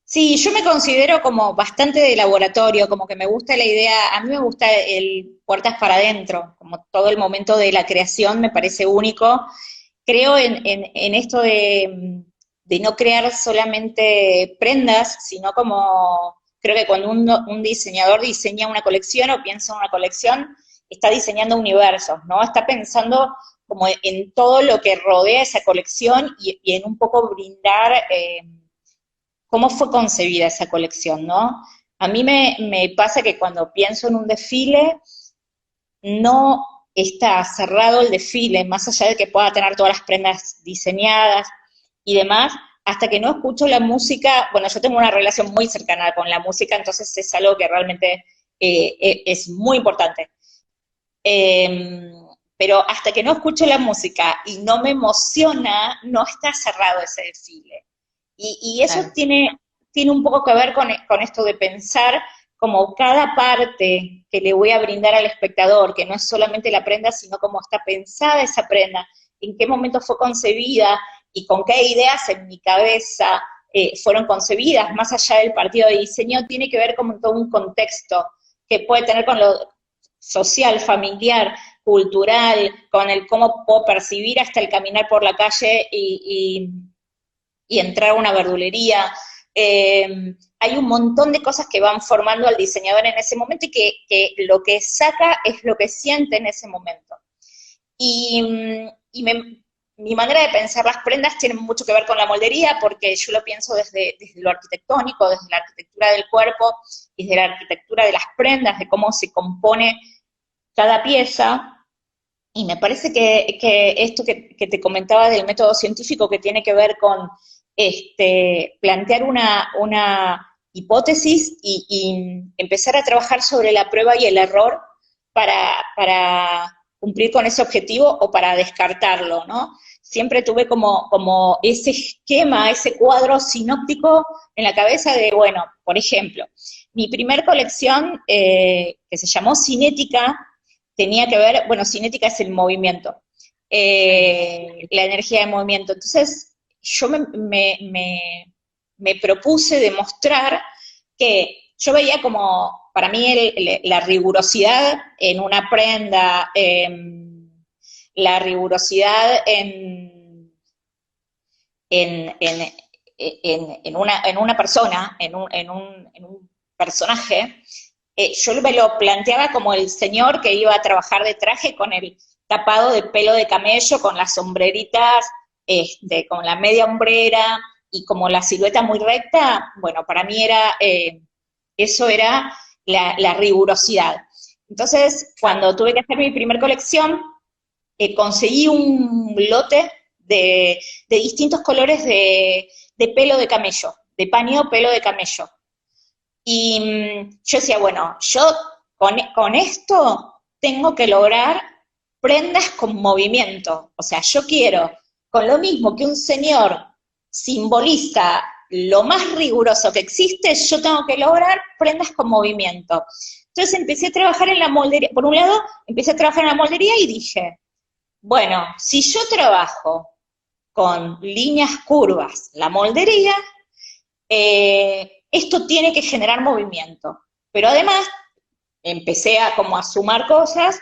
Speaker 2: Sí, yo me considero como bastante de laboratorio, como que me gusta la idea, a mí me gusta el puertas para adentro, como todo el momento de la creación me parece único. Creo en esto de no crear solamente prendas, sino como, creo que cuando un diseñador diseña una colección o piensa en una colección, está diseñando universos, ¿no? Está pensando como en todo lo que rodea esa colección y en un poco brindar cómo fue concebida esa colección, ¿no? A mí me pasa que cuando pienso en un desfile, no está cerrado el desfile, más allá de que pueda tener todas las prendas diseñadas y demás, hasta que no escucho la música. Bueno, yo tengo una relación muy cercana con la música, entonces es algo que realmente es muy importante. Eh, pero hasta que no escucho la música y no me emociona, no está cerrado ese desfile. Y eso
Speaker 1: Claro,
Speaker 2: tiene un poco que ver con esto de pensar como cada parte que le voy a brindar al espectador, que no es solamente la prenda, sino cómo está pensada esa prenda, en qué momento fue concebida y con qué ideas en mi cabeza fueron concebidas, más allá del partido de diseño, tiene que ver con todo un contexto que puede tener con lo social, familiar, cultural, con el cómo puedo percibir hasta el caminar por la calle y entrar a una verdulería. Hay un montón de cosas que van formando al diseñador en ese momento y que lo que saca es lo que siente en ese momento. Y mi manera de pensar las prendas tiene mucho que ver con la moldería, porque yo lo pienso desde lo arquitectónico, desde la arquitectura del cuerpo, desde la arquitectura de las prendas, de cómo se compone cada pieza. Y me parece que esto que te comentaba del método científico, que tiene que ver con plantear una hipótesis y empezar a trabajar sobre la prueba y el error para cumplir con ese objetivo o para descartarlo, ¿no? siempre tuve como ese esquema, ese cuadro sinóptico en la cabeza de, bueno, por ejemplo, mi primer colección, que se llamó Cinética, tenía que ver, bueno, cinética es el movimiento, la energía de movimiento. Entonces, yo me propuse demostrar que yo veía como, para mí, la rigurosidad en una prenda, la rigurosidad en una persona, en un personaje, yo me lo planteaba como el señor que iba a trabajar de traje con el tapado de pelo de camello, con las sombreritas, con la media hombrera y como la silueta muy recta. Bueno, para mí eso era la rigurosidad. Entonces, cuando tuve que hacer mi primer colección, conseguí un lote de distintos colores de pelo de camello, de paño pelo de camello. Y yo decía, bueno, yo con esto tengo que lograr prendas con movimiento. O sea, yo quiero, con lo mismo que un señor simboliza lo más riguroso que existe, yo tengo que lograr prendas con movimiento. Entonces empecé a trabajar en la moldería. Por un lado, empecé a trabajar en la moldería y dije, bueno, si yo trabajo con líneas curvas, la moldería, esto tiene que generar movimiento. Pero además, empecé a sumar cosas,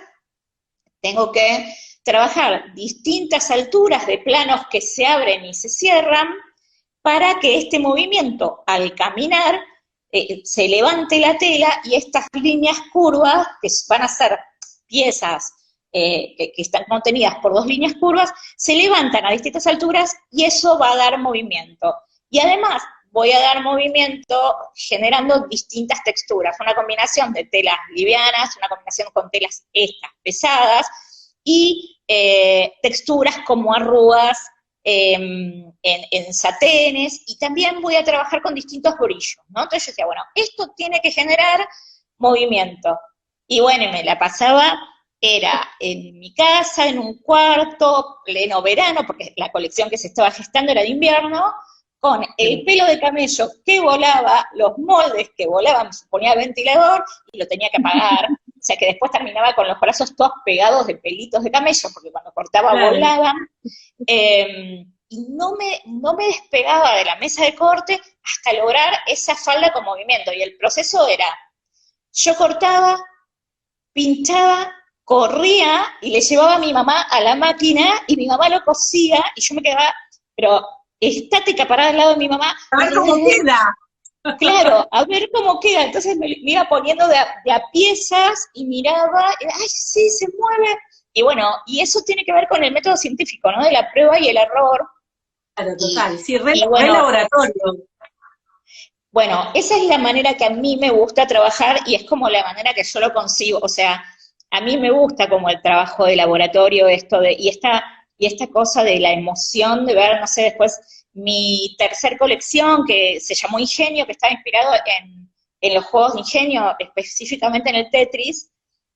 Speaker 2: tengo que trabajar distintas alturas de planos que se abren y se cierran para que este movimiento, al caminar, se levante la tela y estas líneas curvas, que van a ser piezas que están contenidas por dos líneas curvas, se levantan a distintas alturas y eso va a dar movimiento. Y además voy a dar movimiento generando distintas texturas, una combinación de telas livianas, una combinación con telas pesadas y texturas como arrugas en saténes, y también voy a trabajar con distintos brillos, ¿no? Entonces yo decía, bueno, esto tiene que generar movimiento. Y bueno, me la pasaba, era en mi casa, en un cuarto, pleno verano, porque la colección que se estaba gestando era de invierno, con el pelo de camello que volaba, los moldes que volaban, se ponía ventilador y lo tenía que apagar, o sea que después terminaba con los brazos todos pegados de pelitos de camello, porque cuando cortaba volaban, y no me despegaba de la mesa de corte hasta lograr esa falda con movimiento, y el proceso era, yo cortaba, pinchaba, corría y le llevaba a mi mamá a la máquina y mi mamá lo cosía y yo me quedaba, pero estática parada al lado de mi mamá.
Speaker 1: A ver cómo queda.
Speaker 2: Claro, a ver cómo queda. Entonces me iba poniendo de a piezas y miraba, ay, sí, se mueve. Y bueno, y eso tiene que ver con el método científico, ¿no? De la prueba y el error.
Speaker 1: Claro, total. Sí, re
Speaker 2: bueno,
Speaker 1: laboratorio.
Speaker 2: Bueno, esa es la manera que a mí me gusta trabajar y es como la manera que yo lo consigo. O sea, a mí me gusta como el trabajo de laboratorio, y esta cosa de la emoción de ver, no sé, después mi tercer colección que se llamó Ingenio, que estaba inspirado en los juegos de ingenio, específicamente en el Tetris,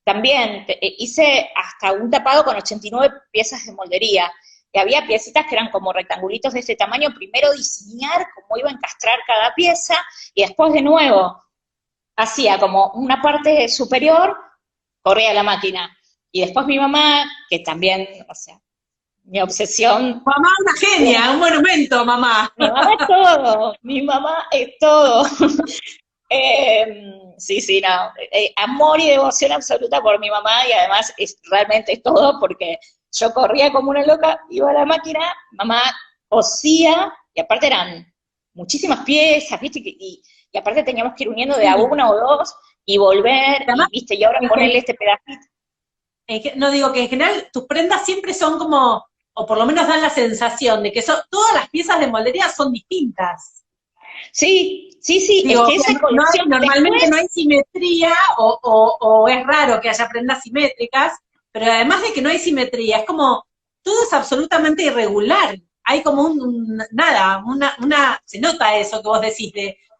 Speaker 2: también hice hasta un tapado con 89 piezas de moldería, y había piecitas que eran como rectangulitos de este tamaño, primero diseñar cómo iba a encastrar cada pieza, y después de nuevo hacía como una parte superior, corría la máquina, y después mi mamá, que también, o sea, mi obsesión.
Speaker 1: Mamá, una genia, un monumento, mamá.
Speaker 2: Mi mamá es todo. Sí, no. Amor y devoción absoluta por mi mamá, y además realmente es todo, porque yo corría como una loca, iba a la máquina, mamá cosía, y aparte eran muchísimas piezas, ¿viste? Y aparte teníamos que ir uniendo de a una o dos, y volver, y, ¿viste? Y ahora ponerle este pedacito.
Speaker 1: No, digo que en general tus prendas siempre son como, o por lo menos dan la sensación de que todas las piezas de moldería son distintas.
Speaker 2: Sí,
Speaker 1: Digo,
Speaker 2: es que esa colección
Speaker 1: normalmente no hay simetría, o es raro que haya prendas simétricas, pero además de que no hay simetría, es como, todo es absolutamente irregular. Hay como se nota eso que vos decís,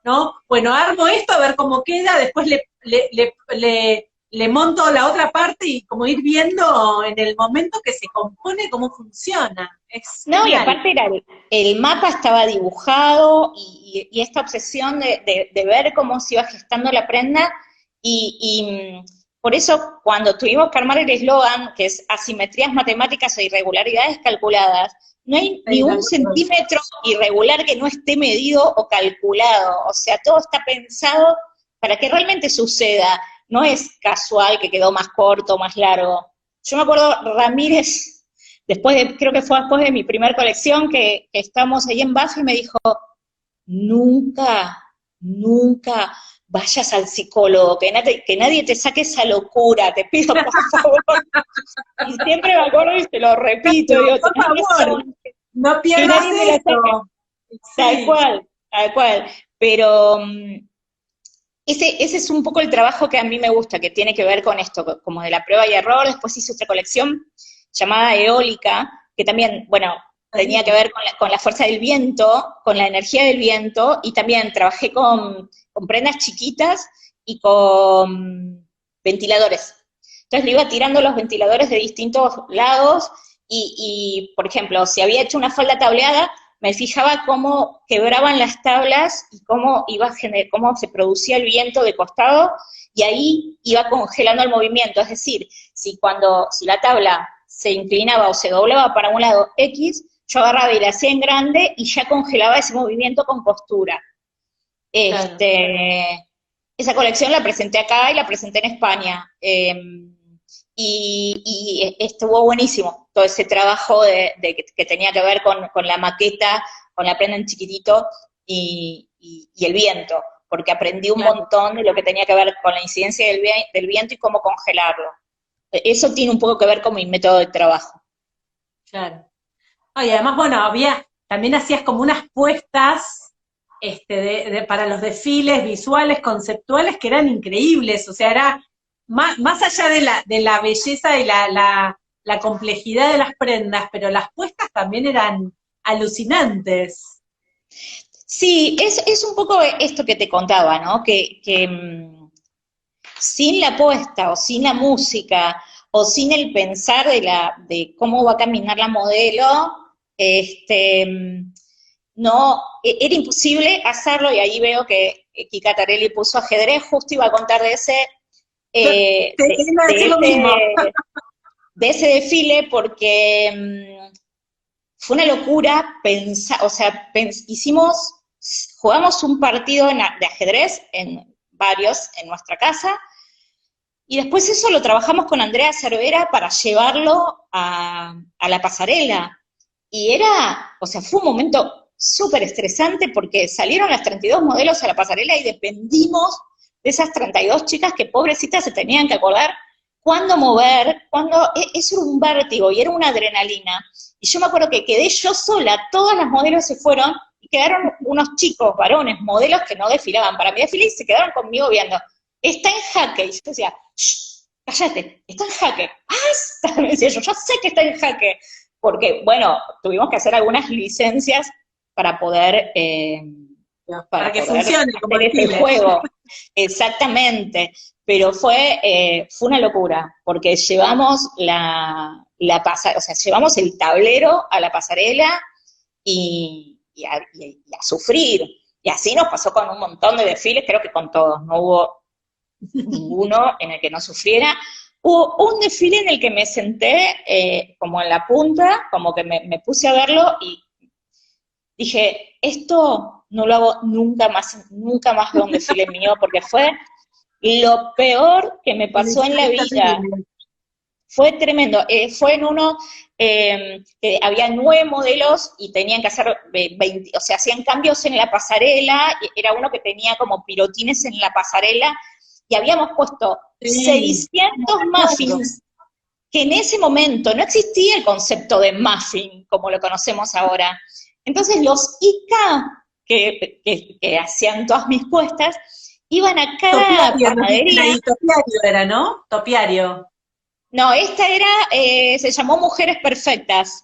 Speaker 1: ¿no? Bueno, armo esto a ver cómo queda, después le le monto la otra parte y como ir viendo en el momento que se compone cómo funciona. Es
Speaker 2: No, y
Speaker 1: genial.
Speaker 2: aparte era el mapa estaba dibujado y esta obsesión de ver cómo se iba gestando la prenda por eso cuando tuvimos que armar el eslogan, que es asimetrías matemáticas o irregularidades calculadas, no hay ni un centímetro irregular que no esté medido o calculado, o sea, todo está pensado para que realmente suceda, no es casual que quedó más corto, más largo. Yo me acuerdo, Ramírez, creo que fue después de mi primer colección, que estábamos ahí en Baja y me dijo, nunca, nunca vayas al psicólogo, que nadie te saque esa locura, te pido por favor. Y siempre me acuerdo y te lo repito,
Speaker 1: No,
Speaker 2: digo,
Speaker 1: por favor, no
Speaker 2: que
Speaker 1: pierdas
Speaker 2: nadie me la saque.
Speaker 1: eso.
Speaker 2: Tal
Speaker 1: Sí.
Speaker 2: cual, tal cual. Pero ese es un poco el trabajo que a mí me gusta, que tiene que ver con esto, como de la prueba y error. Después hice otra colección llamada Eólica, que también, bueno, tenía que ver con la fuerza del viento, con la energía del viento, y también trabajé con prendas chiquitas y con ventiladores. Entonces le iba tirando los ventiladores de distintos lados por ejemplo, si había hecho una falda tableada, me fijaba cómo quebraban las tablas y cómo se producía el viento de costado, y ahí iba congelando el movimiento. Es decir, si la tabla se inclinaba o se doblaba para un lado X, yo agarraba y la hacía en grande y ya congelaba ese movimiento con costura.
Speaker 1: Claro.
Speaker 2: Esa colección la presenté acá y la presenté en España. Y estuvo buenísimo todo ese trabajo que tenía que ver con la maqueta, con la prenda en chiquitito y el viento, porque aprendí un montón de lo que tenía que ver con la incidencia del viento y cómo congelarlo. Eso tiene un poco que ver con mi método de trabajo.
Speaker 1: Claro. Y además, bueno, también hacías como unas puestas para los desfiles visuales, conceptuales, que eran increíbles, o sea, era más allá de la belleza y la complejidad de las prendas, pero las puestas también eran alucinantes.
Speaker 2: Sí, es un poco esto que te contaba, ¿no? Que sin la puesta o sin la música o sin el pensar de cómo va a caminar la modelo, no, era imposible hacerlo, y ahí veo que Kika Tarelli puso ajedrez, justo iba a contar de ese desfile, porque fue una locura pensar, o sea, jugamos un partido de ajedrez varios en nuestra casa, y después eso lo trabajamos con Andrea Cervera para llevarlo a la pasarela. Y fue un momento súper estresante porque salieron las 32 modelos a la pasarela y dependimos de esas 32 chicas que pobrecitas se tenían que acordar cuándo mover, eso era un vértigo y era una adrenalina. Y yo me acuerdo que quedé yo sola, todas las modelos se fueron y quedaron unos chicos, varones, modelos que no desfilaban para mi desfile y se quedaron conmigo viendo. Está en jaque. Y yo decía, cállate, está en jaque. ¡Ah! Me decía yo sé que está en jaque. Porque, bueno, tuvimos que hacer algunas licencias para poder
Speaker 1: para que funcione como
Speaker 2: ese juego. Exactamente. Pero fue una locura, porque llevamos llevamos el tablero a la pasarela y a sufrir. Y así nos pasó con un montón de desfiles, creo que con todos, no hubo ninguno en el que no sufriera. Hubo un desfile en el que me senté como en la punta, como que me puse a verlo y dije, esto no lo hago nunca más veo un desfile mío, porque fue lo peor que me pasó en la vida. Fue tremendo. Fue en uno que había 9 modelos y tenían que hacer 20, o sea, hacían cambios en la pasarela, era uno que tenía como pirotines en la pasarela, y habíamos puesto 600 muffins, que en ese momento no existía el concepto de muffin como lo conocemos ahora. Entonces los ICA, que hacían todas mis puestas, iban a cada panadería.
Speaker 1: Topiario era, ¿no? Topiario.
Speaker 2: No, esta se llamó Mujeres Perfectas.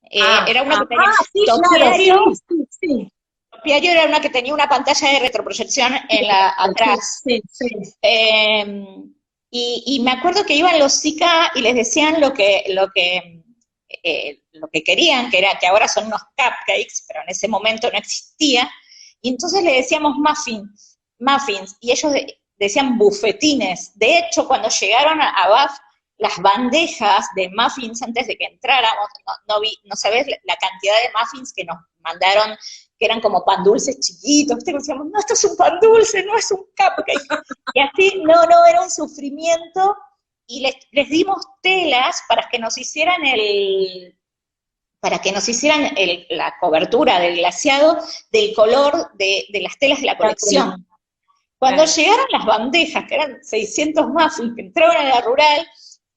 Speaker 2: Era una que tenía
Speaker 1: Topiario. Sí.
Speaker 2: Topiario era una que tenía una pantalla de retroproyección atrás.
Speaker 1: Sí.
Speaker 2: Y me acuerdo que iban los Zika y les decían lo que querían, que era que ahora son unos cupcakes, pero en ese momento no existía, y entonces le decíamos muffins, y ellos decían bufetines. De hecho, cuando llegaron a BAF, las bandejas de muffins antes de que entráramos, no sabés la cantidad de muffins que nos mandaron, que eran como pan dulces chiquitos, ¿viste? Decíamos, no, esto es un pan dulce, no es un cupcake. Y así, no, era un sufrimiento, y les dimos telas para que nos hicieran la cobertura del glaseado del color de las telas de la colección. Cuando llegaron las bandejas, que eran 600 muffins, que entraban a la rural,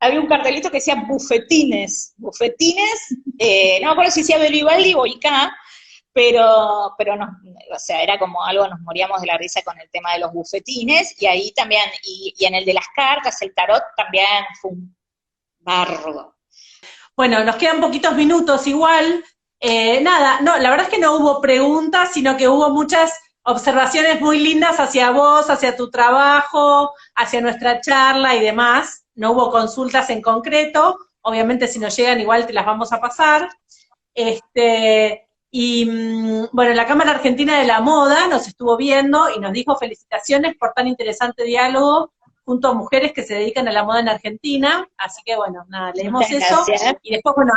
Speaker 2: había un cartelito que decía bufetines, no me acuerdo si decía Belibaldi o Boicá, pero no, o sea, era como algo, nos moríamos de la risa con el tema de los bufetines, y ahí también, y en el de las cartas, el tarot, también fue un bardo.
Speaker 1: Bueno, nos quedan poquitos minutos igual. Nada, no, la verdad es que no hubo preguntas, sino que hubo muchas observaciones muy lindas hacia vos, hacia tu trabajo, hacia nuestra charla y demás. No hubo consultas en concreto, obviamente si nos llegan igual te las vamos a pasar. Bueno, la Cámara Argentina de la Moda nos estuvo viendo y nos dijo felicitaciones por tan interesante diálogo junto a mujeres que se dedican a la moda en Argentina, así que bueno, nada, leemos eso, y después, bueno,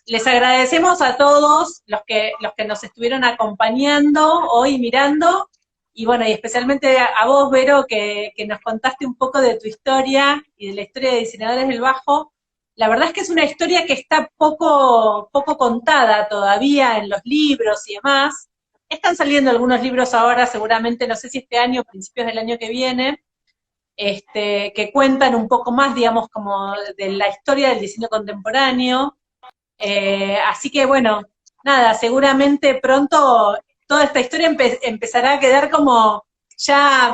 Speaker 1: les agradecemos a todos los que nos estuvieron acompañando hoy, mirando, y bueno, y especialmente a vos, Vero, que nos contaste un poco de tu historia y de la historia de Diseñadores del Bajo. La verdad es que es una historia que está poco contada todavía en los libros y demás. Están saliendo algunos libros ahora, seguramente, no sé si este año o principios del año que viene, que cuentan un poco más, digamos, como de la historia del diseño contemporáneo. Así que, bueno, nada, seguramente pronto toda esta historia empezará a quedar como ya,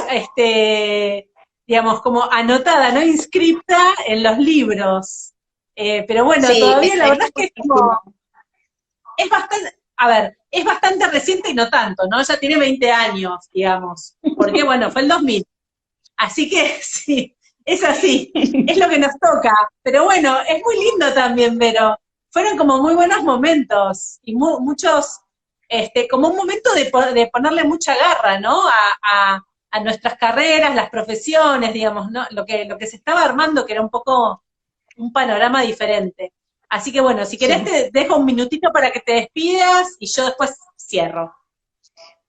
Speaker 1: digamos, como anotada, ¿no? Inscripta en los libros. Pero bueno, sí, todavía la verdad es que es bastante, a ver, es bastante reciente y no tanto, ¿no? Ya tiene 20 años, digamos, porque bueno, fue el 2000. Así que sí, es así, es lo que nos toca. Pero bueno, es muy lindo también, Vero. Fueron como muy buenos momentos y muchos, como un momento de ponerle mucha garra, ¿no? A nuestras carreras, las profesiones, digamos, ¿no? Lo que se estaba armando, que era un poco un panorama diferente. Así que bueno, si querés te dejo un minutito para que te despidas y yo después cierro.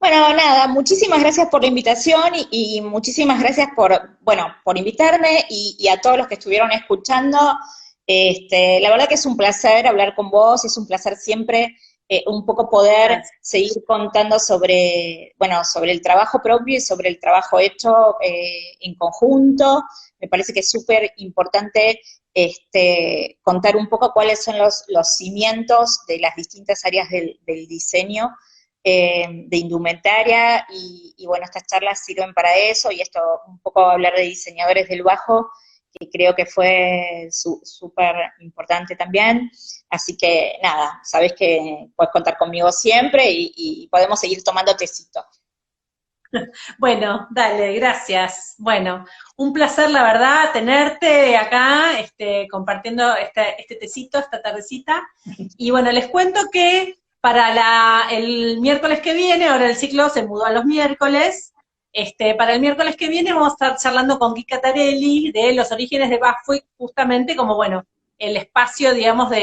Speaker 2: Bueno, nada, muchísimas gracias por la invitación y muchísimas gracias por invitarme y a todos los que estuvieron escuchando. La verdad que es un placer hablar con vos, es un placer siempre un poco poder seguir contando sobre el trabajo propio y sobre el trabajo hecho en conjunto. Me parece que es súper importante contar un poco cuáles son los cimientos de las distintas áreas del diseño, de indumentaria, y bueno, estas charlas sirven para eso, y esto, un poco hablar de diseñadores del bajo, que creo que fue súper importante también. Así que nada, sabés que puedes contar conmigo siempre y podemos seguir tomando tecito.
Speaker 1: Bueno, dale, gracias. Bueno, un placer, la verdad, tenerte acá, compartiendo este tecito, esta tardecita. Y bueno, les cuento que para el miércoles que viene, ahora el ciclo se mudó a los miércoles, para el miércoles que viene vamos a estar charlando con Guy Catarelli de los orígenes de BAFUIC, justamente como, bueno, el espacio, digamos, o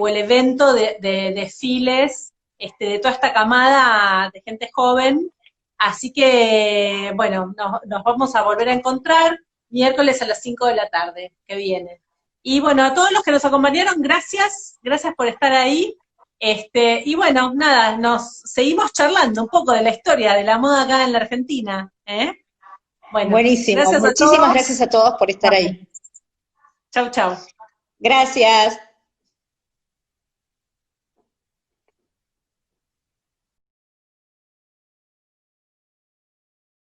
Speaker 1: el evento de desfiles, de toda esta camada de gente joven. Así que, bueno, nos vamos a volver a encontrar miércoles a las 5 de la tarde que viene. Y bueno, a todos los que nos acompañaron, gracias por estar ahí. Y bueno, nada, nos seguimos charlando un poco de la historia de la moda acá en la Argentina. Bueno,
Speaker 2: buenísimo, muchísimas gracias a todos por estar ahí.
Speaker 1: Chau, chau.
Speaker 2: Gracias.